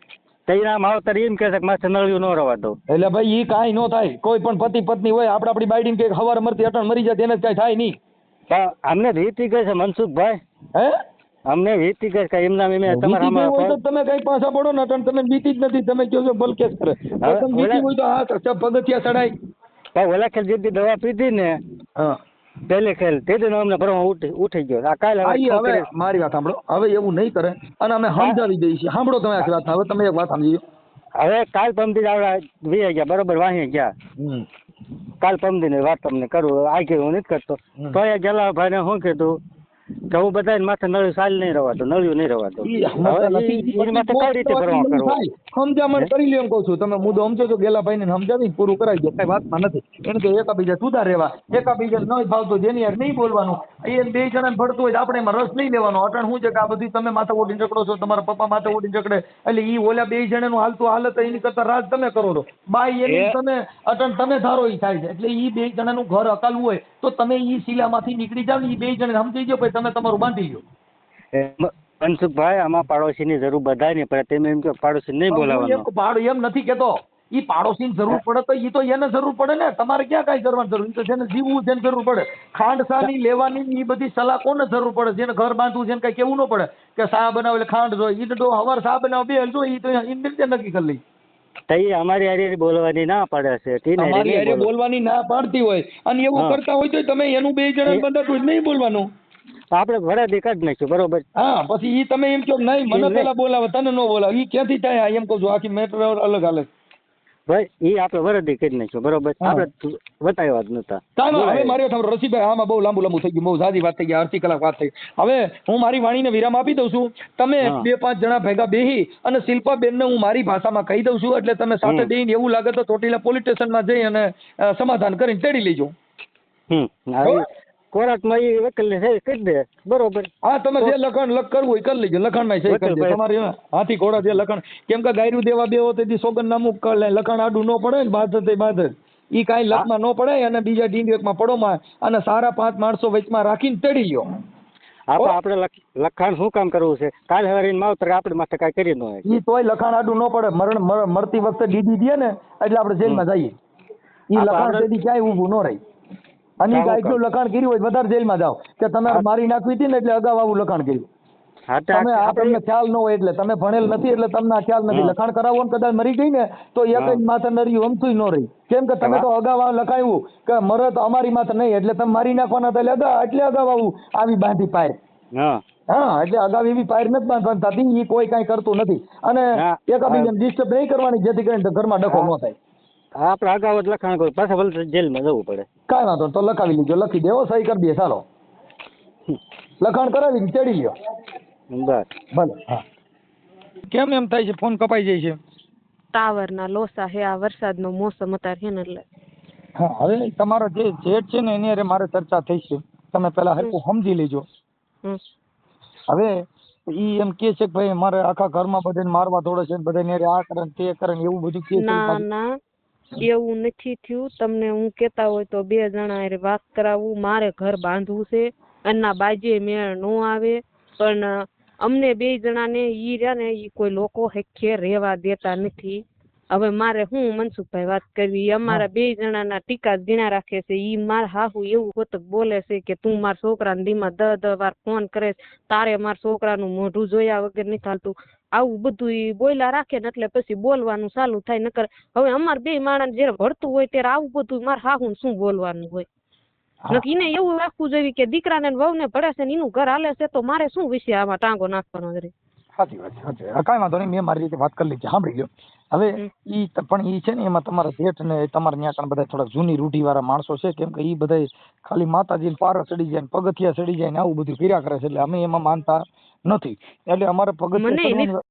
તૈયાર માવતર એમ કહે છે કે માથે નળિયું ન રવા દો. એટલે ભાઈ ઈ કાંઈ ન થાય. કોઈ પણ પતિ પત્ની હોય, આપણી બાયડીને કે હવાર મરતી અટણ મરી જાય તેને કાંઈ થાય નહીં. પણ અમને વીતી ગઈ છે મનસુખભાઈ, હે અમને વીતી ગઈ છે એમના મેં બીતી ગઈ હોય તો તમારા તમે કઈ પાછા પડો ને અટણ. તમે બીતી જ નથી, તમે કહો છો બલકેસ કરે. હવે તમે બીતી હોય તો હા પગથિયા ચડાય. ઓલા ખેલ જે દવા પીધી ને હા પહેલે ખેલ તે દિન અમને ભરવા ઉઠી ગયો. આ કાલ હવે હવે છોકરી મારી વાત સાંભળો. હવે એવું નહીં કરે અને અમે સમજાવી દઈએ છીએ. સાંભળો તમે આખી વાત. હવે તમે એક વાત સમજી. હવે કાલ પમદી આવડા વી ગયા બરોબર વાહી ગયા. કાલ પમદી ની વાત તમને કરું, આગે હું નથી કરતો. તો એ જલાભાઈ ને શું કીધું કે હું બધાને માથે નળિયું સાલ નહીં રવા દો, નળિયું નહીં રવા દો. એની માથે કઈ રીતે ભરવા કરવો? સમજામણ કરી લ્યો એમ કહું છું. તમે મુદ્દો સમજો છો, ગેલાભાઈ ને સમજાવી પૂરું કરાવી દો, કઈ વાતમાં નથી. એને તો એકાબીજા સુધા રહેવા, એકાબીજા નહીં ભાવતો જેની યાર નહીં બોલવાનું. એ બે જણાને ભળતું હોય તો આપણે એમાં રસ નહીં લેવાનો. અટણ શું છે કે આ બધી તમે માથે ઓઢીને ઝઘડો છો, તમારા પપ્પા માથે ઓઢીને ઝઘડે, એટલે ઈ ઓલા બે જણાનું હાલતું હાલત એની કરતા રાજ તમે કરો છો. બાઈ એની તમે અટણ તમે ધારો ઈ થાય છે. એટલે ઈ બે જણાનું ઘર અકાલવું હોય તો તમે ઈ શીલામાંથી નીકળી જાવ ને ઈ બે જણાને સમજી ગયો પછી તમે તમારું બાંધી લો. મનસુખભાઈ આમાં પાડોશીની જરૂર બધાય નહીં પડે. તમે એમ કે પાડોશી નહીં બોલાવવાનો. પાડો એમ નથી કેતો. ઈ પાડોશીની જરૂર પડે તો ઈ તો એને જરૂર પડે ને. તમારે ક્યાં કાંઈ કરવાની જરૂર? ઈ તો જેને જીવવું જેને જરૂર પડે. ખાંડ સાની લેવાની ઈ બધી સલાહ કોને જરૂર પડે? જેને ઘર બાંધવું જેને કઈ કેવું ન પડે કે સા બનાવે એટલે ખાંડ જોઈએ. ઈ તો હવાર સા બનાવે બે જો ઈ તો ઈ રીતે નક્કી કરી લઈ. તઈ અમારી હારે બોલવાની ના પડે છે. તમારી હારે બોલવાની ના પાડતી હોય અને એવું કરતા હોય તો તમે એનું બે જણા બંધાતું હોય નહીં બોલવાનું. આપણે ભરાદી કાઢી નાખ્યું બરોબર. હા પછી ઈ તમે એમ કહો નહીં મને પેલા બોલાવે તને ન બોલાવે, ઈ ક્યાંથી થાય? એમ કહું છું આખી મેટર અલગ હાલે. ભાઈ ઈ આપણે વરદી કરી નાખ્યું બરોબર. આપણે બતાવ્યા જ નતા. હવે મારી વાત રસીભાઈ, આમાં બહુ લાંબુ થઈ ગયું, બહુ સાદી વાત થઈ ગઈ, અડધી કલાક વાત થઈ. હવે હું મારી વાણીને વિરામ આપી દઉં છું. તમે 2-5 જણા ભેગા બેહી અને શિલ્પાબેનને હું મારી ભાષામાં કહી દઉં છું. એટલે તમે સાથે બેહીને એવું લાગે તો ચોટીલા પોલીસ સ્ટેશનમાં જઈ અને સમાધાન કરીને તેડી લેજો. કોર્ટમાં એ વકીલને સહી કરી દે બરોબર. હા તમે જે લખાણ કરવું હોય કરી લેજો. લખાણમાં સહી કરી દે તમારી હાથી ઘોડા જે લખાણ. કેમ કે ગાયરું દેવા બેવો તેથી સોગંદનામું લખાણ આડું ન પડે ને બાદ ઈ કાંઈ લખમાં ન પડે અને બીજા ડીંડેકમાં પડોમાં અને સારા 5 માણસો વચમાં રાખીને તેડી લ્યો. આપણે લખાણ શું કામ કરવું છે? કાલ હવારે માવતર આપણે માથે કાંઈ કરી ન હોય. ઈ તોય લખાણ આડું ન પડે. મરતી વખતે ડીડી દે ને એટલે આપણે જેલમાં જઈએ. ઈ લખાણ તેથી ક્યાંય ઊભું ન રહી. અને એટલું લખાણ કર્યું હોય વધારે જેલમાં જાઓ કે તમે મારી નાખવી હતી ને એટલે અગાઉ આવું લખાણ કર્યું. તમે આપણને ખ્યાલ ન હોય એટલે તમે ભણેલ નથી એટલે તમને આ ખ્યાલ નથી. લખાણ કરાવો ને કદાચ મરી ગઈ ને તો એક જ માથે નર્યું અમથું ન રહી. કેમ કે તમે તો અગાઉ લખાયું કે મરત અમારી માથે નહીં એટલે તમે મારી નાખવાના હતા એટલે અગાઉ આવું આવી બાંધી પાયર. હા એટલે અગાઉ એવી પાયર નથી બાંધવાની થતી. એ કોઈ કાંઈ કરતું નથી અને એકબીજાને ડિસ્ટર્બ નહીં કરવાની જેથી કરીને ઘરમાં ડખો ન થાય. આપણે અગાઉ જ લખાણ કરું પાછા ભલે જેલમાં જવું પડે. કાંઈ વાંધો તો લખાવી લીજો, લખી દેવો, સહી કરી દે ચાલો. લખાણ કરાવીને તેડી લ્યો. બસ ભલે. હા કેમ એમ થાય છે? ફોન કપાઈ જાય છે. ટાવરના લોસા હે, આ વરસાદનો મોસમ અત્યારે છે ને એટલે. હા હવે તમારો જે જેઠ છે ને એની હારે મારે ચર્ચા થઈ છે. તમે પેલા હરખું સમજી લેજો. હવે ઈ એમ કે છે કે ભાઈ મારે આખા ઘરમાં બધાને મારવા દોડે છે, બધાને હારે આ કરે તે કરે એવું બધું કે છે. ના ના એવું નથી થયું. તમને હું કેતા હોય તો 2 જણા હારે વાત કરાવું. મારે ઘર બાંધવું છે અને બાજે મેળ નો આવે પણ અમને 2 જણાને ઈ રહ્યા ને ઈ કોઈ લોકો હેખે રહેવા દેતા નથી. હવે મારે હું મનસુખભાઈ વાત કરવી? અમારા 2 જણાના ટીકા જીણા રાખે છે. ઈ મારા હાહુ એવું હોતક બોલે છે કે તું મારા છોકરાને દીમાં 10 વાર ફોન કરે, તારે મારા છોકરાનું મોઢું જોયા વગર નથી ચાલતું. આવું બધું ઈ બોલ્યા રાખે ને એટલે પછી બોલવાનું ચાલુ થાય. નકર હવે અમાર 2 માણસ જયારે ભળતું હોય ત્યારે આવું બધું મારા હાહુ શું બોલવાનું હોય? એને એવું રાખવું જોઈએ કે દીકરાને વહુને ભળે છે ને એનું ઘર હાલે છે તો મારે શું વિશે આમાં ટાંગો નાખવાનો છે? સાચી વાત છે, સાચી વાત. કાંઈ વાંધો નહીં, મેં મારી રીતે વાત કરી લીધી, સાંભળી ગયો. હવે પણ ઈ છે ને એમાં તમારા જેઠ ને તમારે ત્યાં કણ બધા થોડાક જૂની રૂઢિવાળા માણસો છે, કેમ કે ઈ બધા ખાલી માતાજીને પારા ચડી જાય ને પગથિયા ચડી જાય ને આવું બધું કર્યા કરે છે, એટલે અમે એમાં માનતા નથી. એટલે અમારે મને એની પગથિયા